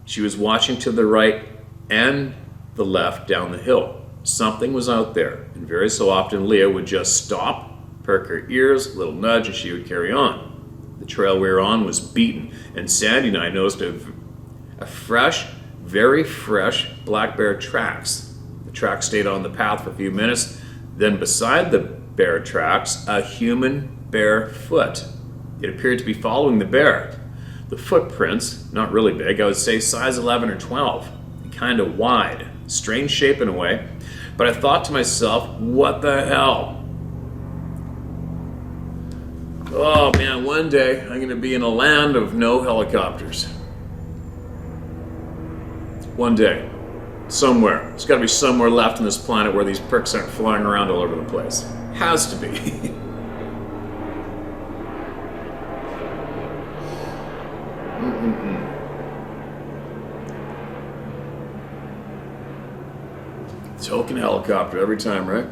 She was watching to the right and the left down the hill. Something was out there, and very so often Leah would just stop, perk her ears, a little nudge, and she would carry on. The trail we were on was beaten, and Sandy and I noticed a fresh, very fresh black bear tracks. The tracks stayed on the path for a few minutes. Then beside the bear tracks, a human bare foot. It appeared to be following the bear. The footprints, not really big, I would say size 11 or 12, kind of wide, strange shape in a way, but I thought to myself, what the hell? Oh man, one day I'm going to be in a land of no helicopters. One day. Somewhere. There's got to be somewhere left on this planet where these pricks aren't flying around all over the place. Has to be. Token helicopter every time, right?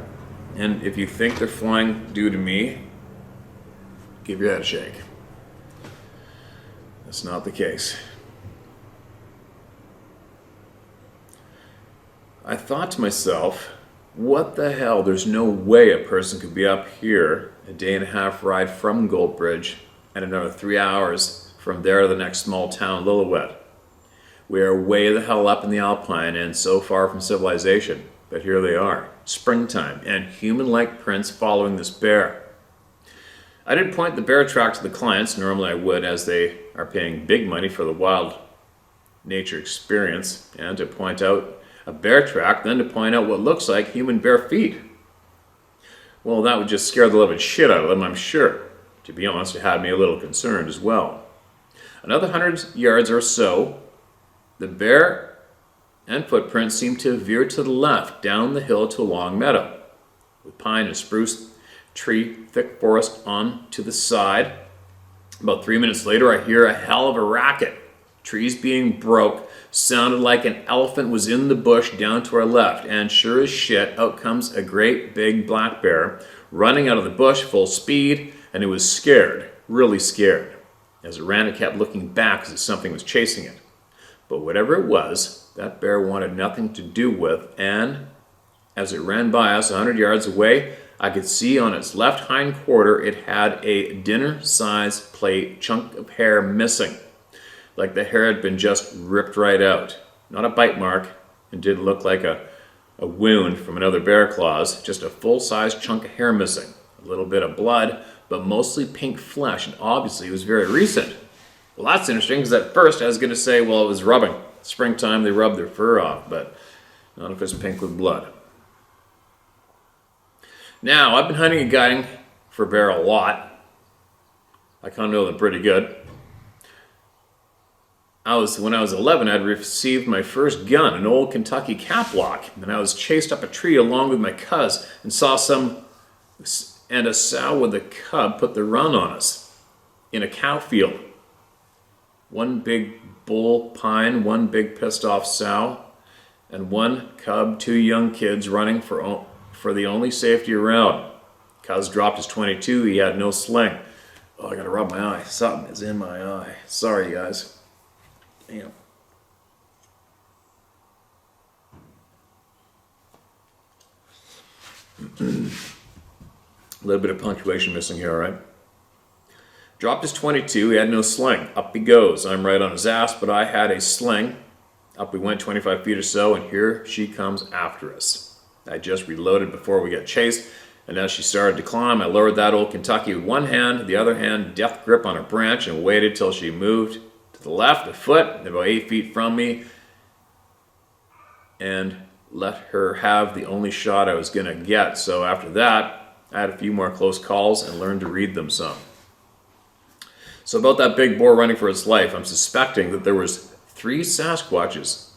And if you think they're flying due to me, give your head a shake. That's not the case. I thought to myself, what the hell? There's no way a person could be up here a day and a half ride from Goldbridge and another 3 hours from there to the next small town, Lillooet. We are way the hell up in the Alpine and so far from civilization. But here they are, springtime, and human-like prints following this bear. I didn't point the bear track to the clients, normally I would, as they are paying big money for the wild nature experience, and to point out a bear track, then to point out what looks like human bare feet. Well, that would just scare the living shit out of them, I'm sure. To be honest, it had me a little concerned as well. Another 100 yards or so, the bear and footprints seemed to veer to the left, down the hill to a long meadow, with pine and spruce tree, thick forest on to the side. About 3 minutes later, I hear a hell of a racket. Trees being broke, sounded like an elephant was in the bush down to our left, and sure as shit, out comes a great big black bear, running out of the bush full speed, and it was scared, really scared. As it ran, it kept looking back as if something was chasing it. But whatever it was, that bear wanted nothing to do with, and as it ran by us 100 yards away, I could see on its left hind quarter it had a dinner-sized plate chunk of hair missing, like the hair had been just ripped right out. Not a bite mark, and didn't look like a wound from another bear claws, just a full-size chunk of hair missing. A little bit of blood, but mostly pink flesh, and obviously it was very recent. Well, that's interesting, because at first I was going to say, well, it was rubbing. Springtime, they rub their fur off, but not if it's pink with blood. Now, I've been hunting and guiding for bear a lot. I kind of know them pretty good. When I was 11, I'd received my first gun, an old Kentucky caplock, and I was chased up a tree along with my cuz and saw a sow with a cub put the run on us in a cow field. One big bull pine, one big pissed off sow, and one cub, 2 young kids running for the only safety around. Cuz dropped his .22, he had no sling. Oh, I gotta rub my eye. Something is in my eye. Sorry, guys. Damn. A little bit of punctuation missing here, all right? Dropped his .22, he had no sling. Up he goes. I'm right on his ass, but I had a sling. Up we went 25 feet or so, and here she comes after us. I just reloaded before we got chased, and as she started to climb, I lowered that old Kentucky with one hand, the other hand death grip on a branch, and waited till she moved to the left a foot, about 8 feet from me, and let her have the only shot I was going to get. So after that, I had a few more close calls and learned to read them some. So about that big boar running for its life, I'm suspecting that there was 3 Sasquatches.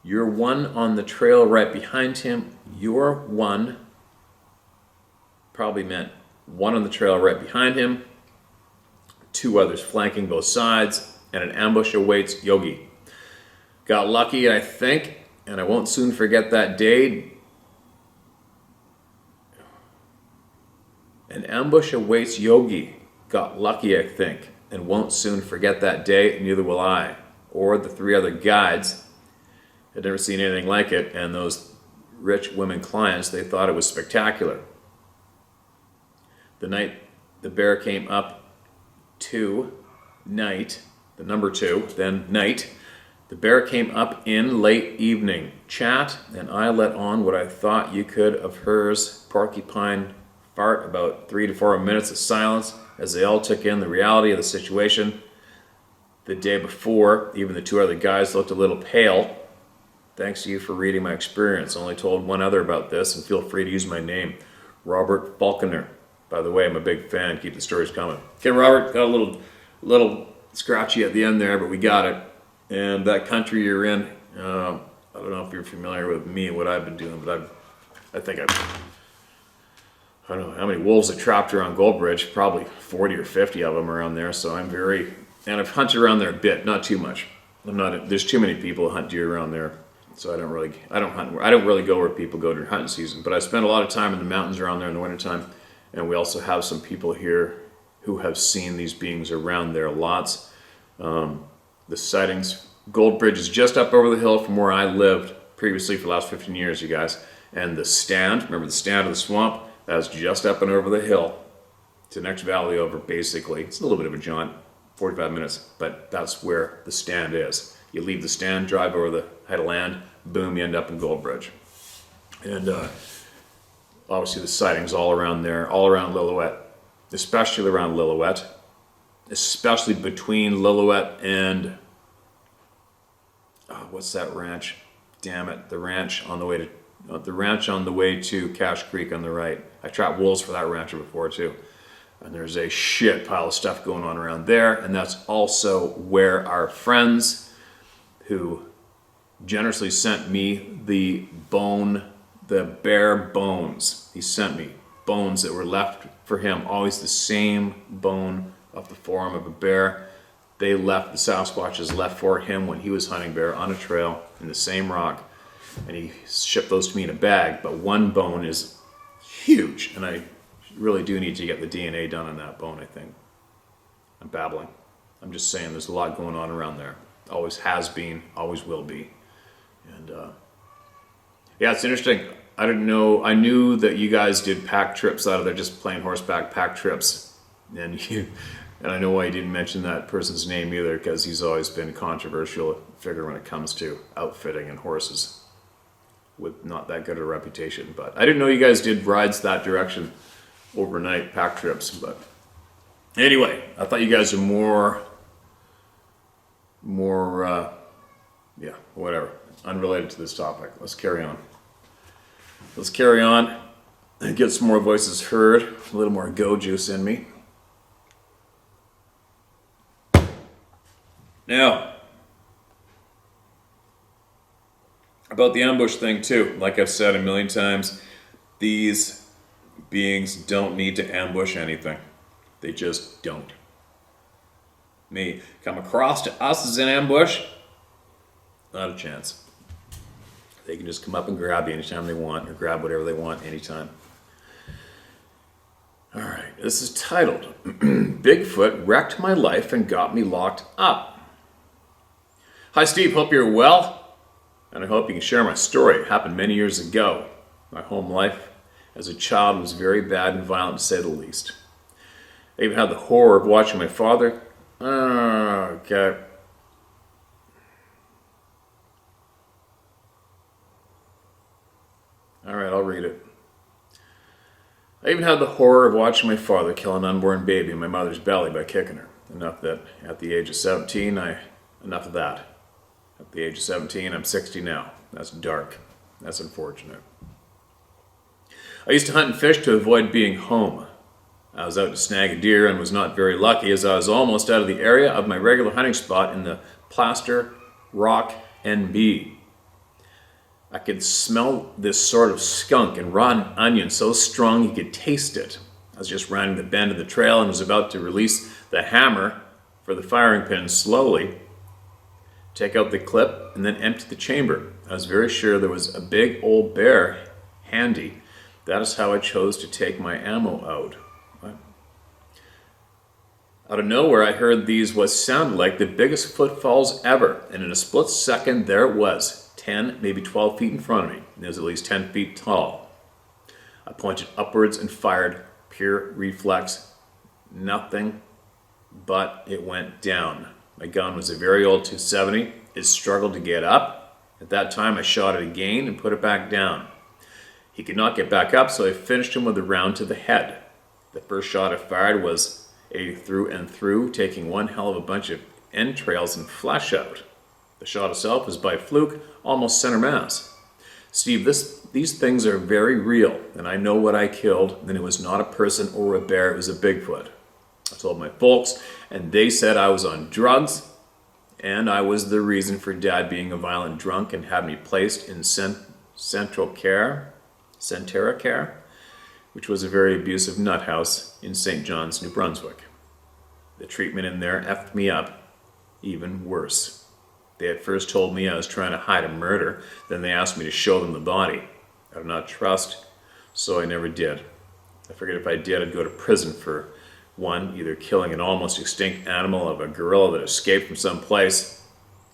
You're one on the trail right behind him. You're one. Probably meant one on the trail right behind him. 2 others flanking both sides, and an ambush awaits Yogi. Got lucky, I think, and I won't soon forget that day. An ambush awaits Yogi. Got lucky, I think, and won't soon forget that day, neither will I. Or the 3 other guides. Had never seen anything like it, and those rich women clients, they thought it was spectacular. The night the bear came up to night, the number 2, then night, the bear came up in late evening. Chat, and I let on what I thought you could of hers porcupine fart, about 3 to 4 minutes of silence as they all took in the reality of the situation. The day before, even the 2 other guys looked a little pale. Thanks to you for reading my experience. Only told one other about this, and feel free to use my name, Robert Falconer. By the way, I'm a big fan. Keep the stories coming. Okay, Robert, got a little scratchy at the end there, but we got it. And that country you're in, I don't know if you're familiar with me and what I've been doing, but I don't know how many wolves I trapped around Goldbridge. Probably 40 or 50 of them around there. So and I've hunted around there a bit, not too much. There's too many people who hunt deer around there. So I don't really go where people go during hunting season, but I spend a lot of time in the mountains around there in the wintertime, and we also have some people here who have seen these beings around there lots. The sightings, Goldbridge is just up over the hill from where I lived previously for the last 15 years, you guys, and the stand, remember the stand of the swamp, that's just up and over the hill. It's the next valley over, basically. It's a little bit of a jaunt, 45 minutes, but that's where the stand is. You leave the stand, drive over the height of land, boom, you end up in Goldbridge. And obviously the sightings all around there, all around Lillooet, especially around Lillooet, especially between Lillooet and, what's that ranch? Damn it, the ranch on the way to Cache Creek on the right. I trapped wolves for that rancher before too. And there's a shit pile of stuff going on around there, and that's also where our friends who generously sent me the bear bones. He sent me bones that were left for him, always the same bone of the forearm of a bear. The Sasquatches left for him when he was hunting bear on a trail in the same rock, and he shipped those to me in a bag, but one bone is huge, and I really do need to get the DNA done on that bone, I think. I'm babbling. I'm just saying there's a lot going on around there. Always has been, always will be. And yeah, it's interesting. I didn't know, I knew that you guys did pack trips out of there, just plain horseback pack trips. And I know why you didn't mention that person's name either, because he's always been a controversial figure when it comes to outfitting and horses with not that good a reputation. But I didn't know you guys did rides that direction. overnight pack trips. But anyway, I thought you guys are yeah, whatever, unrelated to this topic. Let's carry on. Let's carry on and get some more voices heard, a little more go juice in me. Now, about the ambush thing too, like I've said a million times, these beings don't need to ambush anything. They just don't. May come across to us as an ambush, not a chance. They can just come up and grab you anytime they want, or grab whatever they want anytime. Alright, this is titled, Bigfoot Wrecked My Life and Got Me Locked Up. Hi Steve, hope you're well, and I hope you can share my story. It happened many years ago. My home life as a child was very bad and violent, to say the least. I even had the horror of watching my father. Okay. Alright, I'll read it. I even had the horror of watching my father kill an unborn baby in my mother's belly by kicking her. Enough that at the age of 17, enough of that. At the age of 17, I'm 60 now. That's dark. That's unfortunate. I used to hunt and fish to avoid being home. I was out to snag a deer and was not very lucky, as I was almost out of the area of my regular hunting spot in the Plaster Rock NB. I could smell this sort of skunk and rotten onion so strong you could taste it. I was just rounding the bend of the trail and was about to release the hammer for the firing pin slowly, take out the clip, and then empty the chamber. I was very sure there was a big old bear handy. That is how I chose to take my ammo out. What? Out of nowhere, I heard these what sounded like the biggest footfalls ever, and in a split second, there it was, 10, maybe 12 feet in front of me, and it was at least 10 feet tall. I pointed upwards and fired, pure reflex, nothing, but it went down. My gun was a very old 270. It struggled to get up. At that time, I shot it again and put it back down. He could not get back up, so I finished him with a round to the head. The first shot I fired was a through and through, taking one hell of a bunch of entrails and flesh out. The shot itself was by fluke, almost center mass. Steve, these things are very real, and I know what I killed, and it was not a person or a bear, it was a Bigfoot. I told my folks, and they said I was on drugs, and I was the reason for Dad being a violent drunk and had me placed in Centera Care, which was a very abusive nut house in St. John's, New Brunswick. The treatment in there effed me up even worse. They at first told me I was trying to hide a murder, then they asked me to show them the body. I did not trust, so I never did. I figured if I did, I'd go to prison for one, either killing an almost extinct animal of a gorilla that escaped from someplace,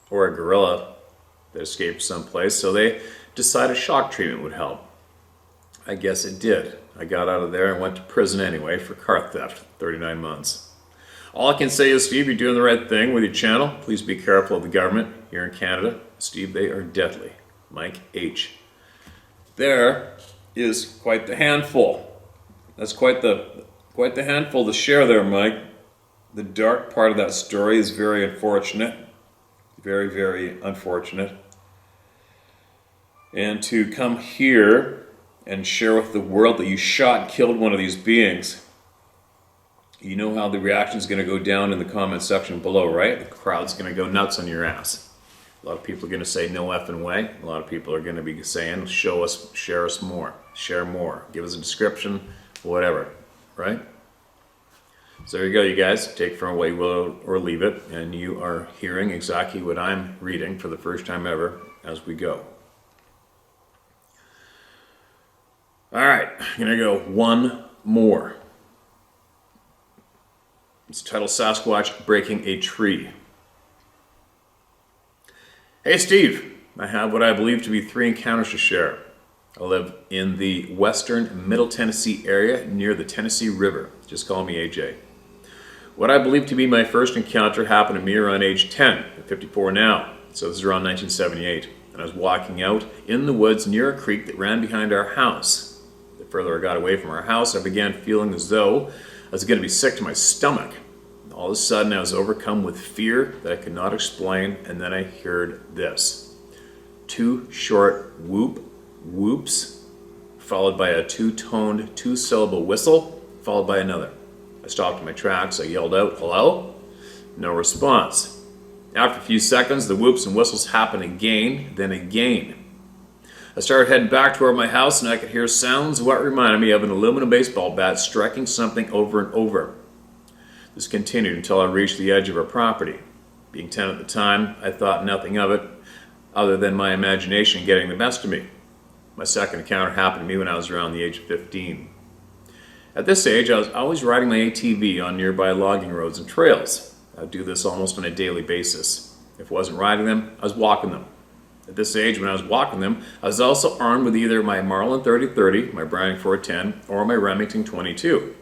or a gorilla that escaped someplace, so they decided shock treatment would help. I guess it did. I got out of there and went to prison anyway for car theft, 39 months. All I can say is, Steve, you're doing the right thing with your channel. Please be careful of the government here in Canada. Steve, they are deadly. Mike H. There is quite the handful. That's quite the handful to share there, Mike. The dark part of that story is very unfortunate. Very, very unfortunate. And to come here and share with the world that you shot and killed one of these beings, you know how the reaction is going to go down in the comment section below, right? The crowd's going to go nuts on your ass. A lot of people are going to say no effing way. A lot of people are going to be saying show us, share us more, share more, give us a description, whatever, right? So there you go, you guys. Take from what you will or leave it, and you are hearing exactly what I'm reading for the first time ever as we go. All right, I'm going to go one more. It's titled Sasquatch Breaking a Tree. Hey Steve, I have what I believe to be 3 encounters to share. I live in the western Middle Tennessee area near the Tennessee River. Just call me AJ. What I believe to be my first encounter happened to me around age 10, I'm 54 now, so this is around 1978. And I was walking out in the woods near a creek that ran behind our house. The The further I got away from our house, I began feeling as though I was going to be sick to my stomach. All of a sudden, I was overcome with fear that I could not explain, and then I heard this. 2 short whoops, followed by a 2-toned, 2-syllable whistle, followed by another. I stopped in my tracks. I yelled out, "Hello?" No response. After a few seconds, the whoops and whistles happened again, then again. I started heading back toward my house, and I could hear sounds of what reminded me of an aluminum baseball bat striking something over and over. This continued until I reached the edge of our property. Being 10 at the time, I thought nothing of it, other than my imagination getting the best of me. My second encounter happened to me when I was around the age of 15. At this age, I was always riding my ATV on nearby logging roads and trails. I would do this almost on a daily basis. If I wasn't riding them, I was walking them. At this age, when I was walking them, I was also armed with either my Marlin 30-30, my Browning 410, or my Remington 22.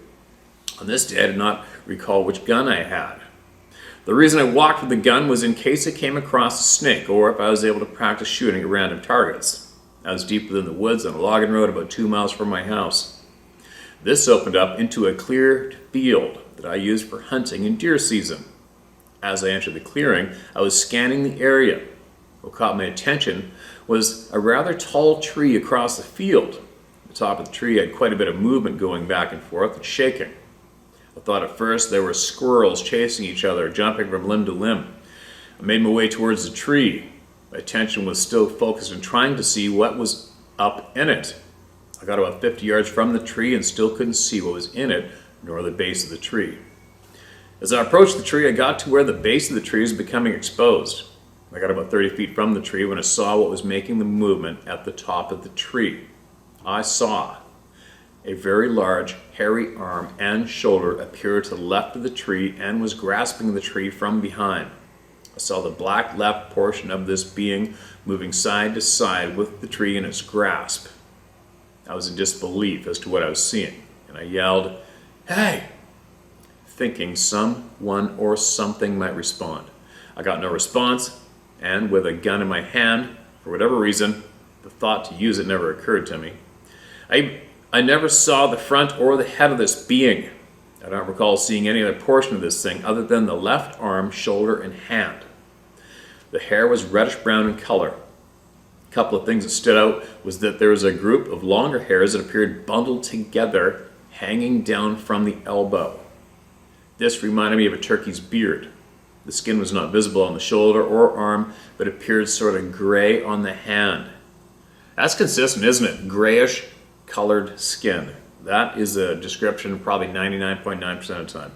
On this day, I did not recall which gun I had. The reason I walked with the gun was in case I came across a snake, or if I was able to practice shooting at random targets. I was deep within the woods on a logging road about 2 miles from my house. This opened up into a cleared field that I used for hunting in deer season. As I entered the clearing, I was scanning the area. What caught my attention was a rather tall tree across the field. The top of the tree had quite a bit of movement going back and forth and shaking. I thought at first there were squirrels chasing each other, jumping from limb to limb. I made my way towards the tree. My attention was still focused on trying to see what was up in it. I got about 50 yards from the tree and still couldn't see what was in it, nor the base of the tree. As I approached the tree, I got to where the base of the tree was becoming exposed. I got about 30 feet from the tree when I saw what was making the movement at the top of the tree. I saw a very large, hairy arm and shoulder appear to the left of the tree and was grasping the tree from behind. I saw the black left portion of this being moving side to side with the tree in its grasp. I was in disbelief as to what I was seeing, and I yelled, "Hey!" thinking someone or something might respond. I got no response, and with a gun in my hand, for whatever reason, the thought to use it never occurred to me. I never saw the front or the head of this being. I don't recall seeing any other portion of this thing other than the left arm, shoulder, and hand. The hair was reddish-brown in color. A couple of things that stood out was that there was a group of longer hairs that appeared bundled together, hanging down from the elbow. This reminded me of a turkey's beard. The skin was not visible on the shoulder or arm, but appeared sort of gray on the hand. That's consistent, isn't it? Grayish colored skin. That is a description probably 99.9% of the time.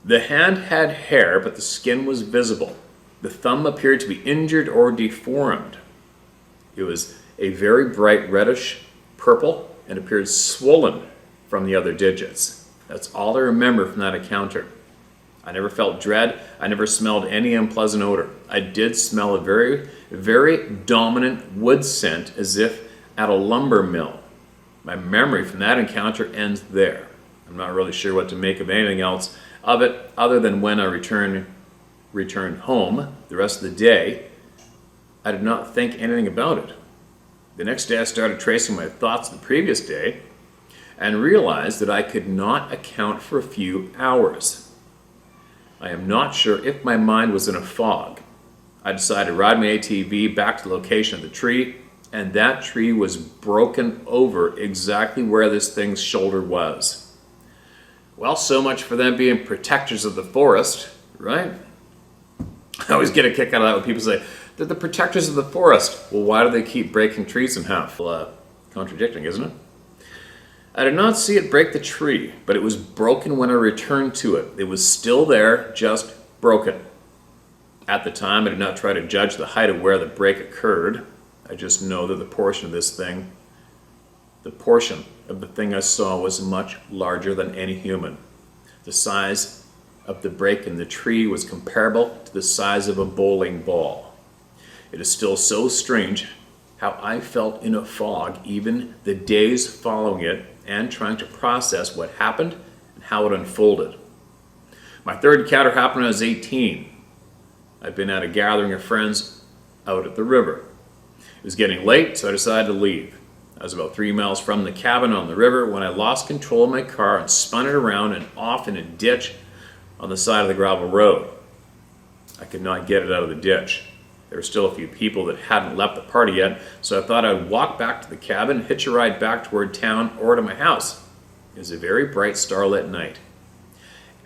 The hand had hair, but the skin was visible. The thumb appeared to be injured or deformed. It was a very bright reddish purple and appeared swollen from the other digits. That's all I remember from that encounter. I never felt dread. I never smelled any unpleasant odor. I did smell a very, very dominant wood scent as if at a lumber mill. My memory from that encounter ends there. I'm not really sure what to make of anything else of it other than when I returned home the rest of the day, I did not think anything about it. The next day I started tracing my thoughts the previous day and realized that I could not account for a few hours. I am not sure if my mind was in a fog. I decided to ride my ATV back to the location of the tree, and that tree was broken over exactly where this thing's shoulder was. Well, so much for them being protectors of the forest, right? I always get a kick out of that when people say, they're the protectors of the forest. Well, why do they keep breaking trees in half? Contradicting, isn't it? I did not see it break the tree, but it was broken when I returned to it. It was still there, just broken. At the time, I did not try to judge the height of where the break occurred. I just know that the portion of the thing I saw was much larger than any human. The size of the break in the tree was comparable to the size of a bowling ball. It is still so strange how I felt in a fog even the days following it and trying to process what happened and how it unfolded. My third encounter happened when I was 18. I'd been at a gathering of friends out at the river. It was getting late, so I decided to leave. I was about 3 miles from the cabin on the river when I lost control of my car and spun it around and off in a ditch on the side of the gravel road. I could not get it out of the ditch. There were still a few people that hadn't left the party yet, so I thought I'd walk back to the cabin, hitch a ride back toward town or to my house. It was a very bright starlit night.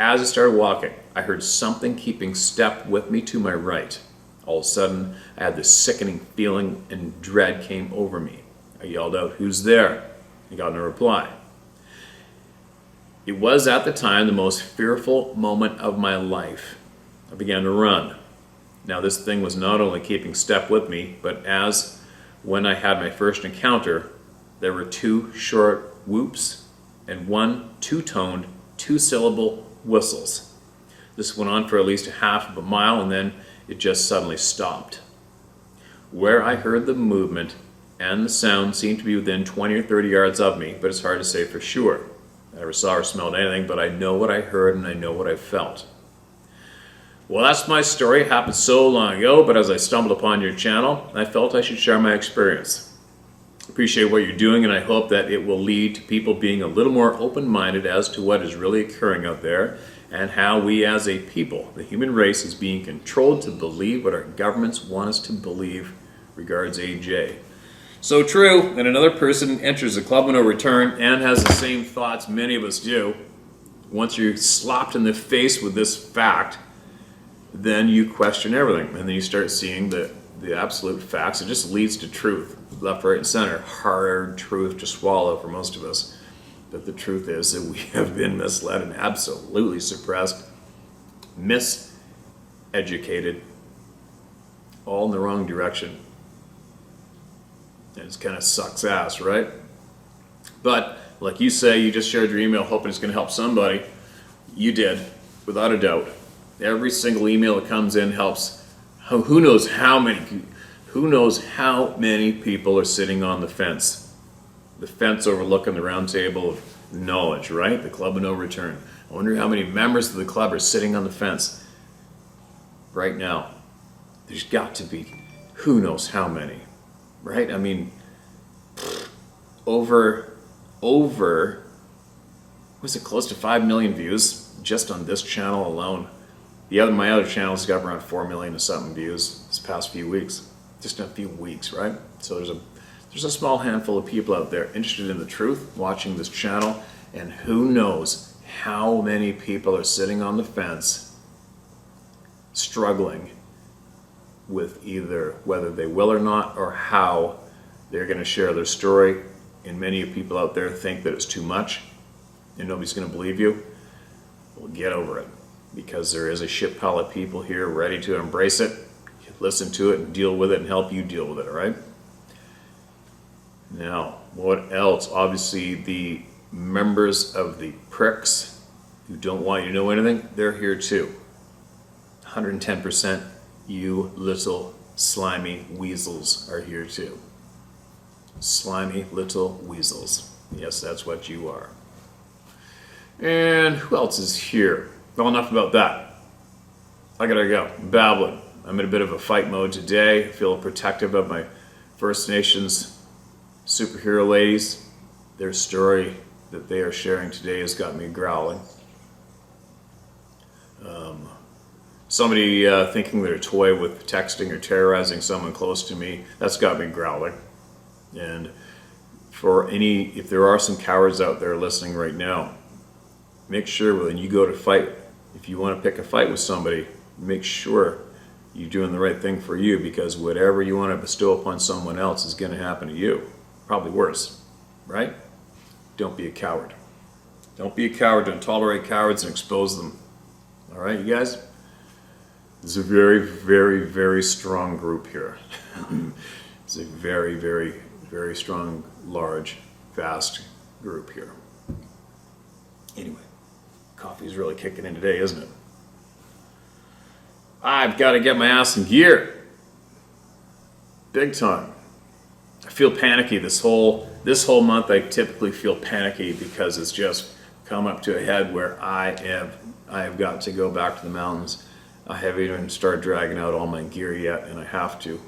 As I started walking, I heard something keeping step with me to my right. All of a sudden, I had this sickening feeling and dread came over me. I yelled out, "Who's there?" I got no reply. It was at the time the most fearful moment of my life. I began to run. Now this thing was not only keeping step with me, but as when I had my first encounter, there were 2 short whoops and 1 two-toned, 2-syllable whistles. This went on for at least a half of a mile and then it just suddenly stopped. Where I heard the movement and the sound seemed to be within 20 or 30 yards of me, but it's hard to say for sure. I never saw or smelled anything, but I know what I heard and I know what I felt. Well, that's my story. It happened so long ago, but as I stumbled upon your channel, I felt I should share my experience. Appreciate what you're doing, and I hope that it will lead to people being a little more open-minded as to what is really occurring out there and how we as a people, the human race, is being controlled to believe what our governments want us to believe. Regards, AJ. So true that another person enters the club with no return and has the same thoughts many of us do. Once you're slapped in the face with this fact, then you question everything, and then you start seeing the absolute facts. It just leads to truth, left, right, and center. Hard truth to swallow for most of us. But the truth is that we have been misled and absolutely suppressed, miseducated, all in the wrong direction. And it kind of sucks ass, right? But like you say, you just shared your email hoping it's going to help somebody. You did, without a doubt. Every single email that comes in helps. Who knows how many people are sitting on the fence overlooking the round table of knowledge, right? The club of no return. I wonder how many members of the club are sitting on the fence right now. There's got to be who knows how many, right? I mean, over was it close to 5 million views just on this channel alone? My other channels got around 4 million or something views this past few weeks. Just in a few weeks, right? So there's a small handful of people out there interested in the truth, watching this channel, and who knows how many people are sitting on the fence, struggling with either whether they will or not, or how they're going to share their story. And many of people out there think that it's too much, and nobody's going to believe you. Well, get over it. Because there is a shit pile of people here ready to embrace it, listen to it, and deal with it, and help you deal with it, all right? Now, what else? Obviously, the members of the pricks who don't want you to know anything, they're here too. 110%, you little slimy weasels are here too. Slimy little weasels. Yes, that's what you are. And who else is here? Well, enough about that. I gotta go. I'm babbling. I'm in a bit of a fight mode today. I feel protective of my First Nations superhero ladies. Their story that they are sharing today has got me growling. Somebody thinking they're a toy with texting or terrorizing someone close to me, that's got me growling. And if there are some cowards out there listening right now, make sure when you go to fight, if you want to pick a fight with somebody, make sure you're doing the right thing for you, because whatever you want to bestow upon someone else is going to happen to you. Probably worse, right? Don't be a coward. Don't be a coward. Don't tolerate cowards and expose them. All right, you guys? It's a very, very, very strong group here. It's a very, very, very strong, large, vast group here. Anyway. Coffee's really kicking in today, isn't it? I've got to get my ass in gear. Big time. I feel panicky this whole month. I typically feel panicky because it's just come up to a head where I have got to go back to the mountains. I haven't even started dragging out all my gear yet, and I have to.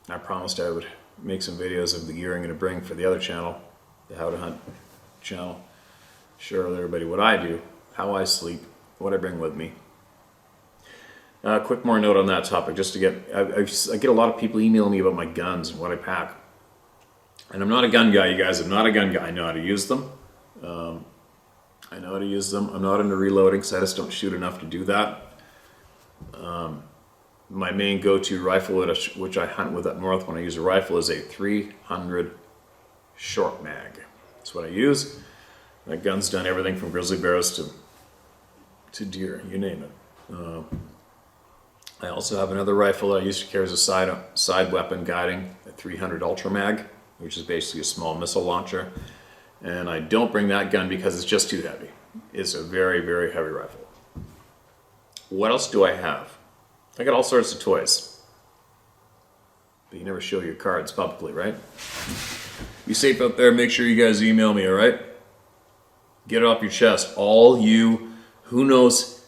I promised I would make some videos of the gear I'm going to bring for the other channel, the How to Hunt channel. Share with everybody what I do, how I sleep, what I bring with me. Quick more note on that topic, just to get, I get a lot of people emailing me about my guns and what I pack. And I'm not a gun guy, you guys. I'm not a gun guy. I know how to use them. I know how to use them. I'm not into reloading, so I just don't shoot enough to do that. My main go-to rifle, which I hunt with up north when I use a rifle, is a 300 short mag. That's what I use. That gun's done everything from grizzly bears to deer, you name it. I also have another rifle that I used to carry as a side weapon guiding, a 300 Ultra Mag, which is basically a small missile launcher. And I don't bring that gun because it's just too heavy. It's a very, very heavy rifle. What else do I have? I got all sorts of toys. But you never show your cards publicly, right? Be safe out there. Make sure you guys email me, all right? Get it off your chest. All you, who knows,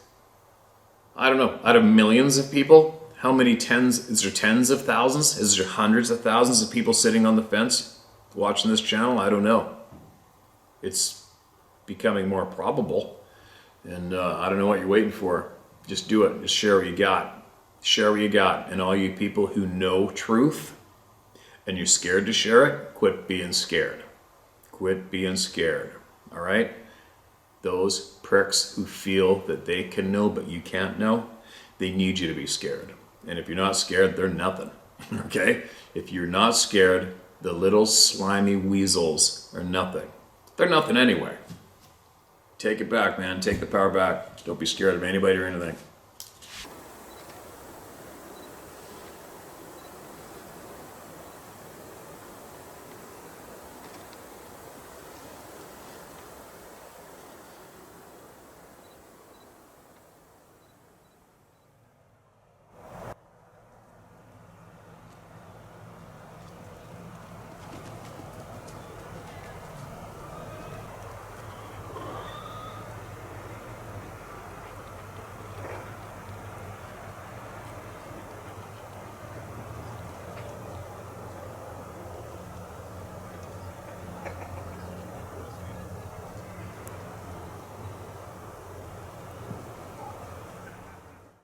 I don't know, out of millions of people, how many tens, is there tens of thousands? Is there hundreds of thousands of people sitting on the fence watching this channel? I don't know. It's becoming more probable. And I don't know what you're waiting for. Just do it. Just share what you got. Share what you got. And all you people who know truth and you're scared to share it, quit being scared. Quit being scared. All right? Those pricks who feel that they can know but you can't know, they need you to be scared. And if you're not scared, they're nothing. Okay? If you're not scared, the little slimy weasels are nothing. They're nothing anyway. Take it back, man. Take the power back. Don't be scared of anybody or anything.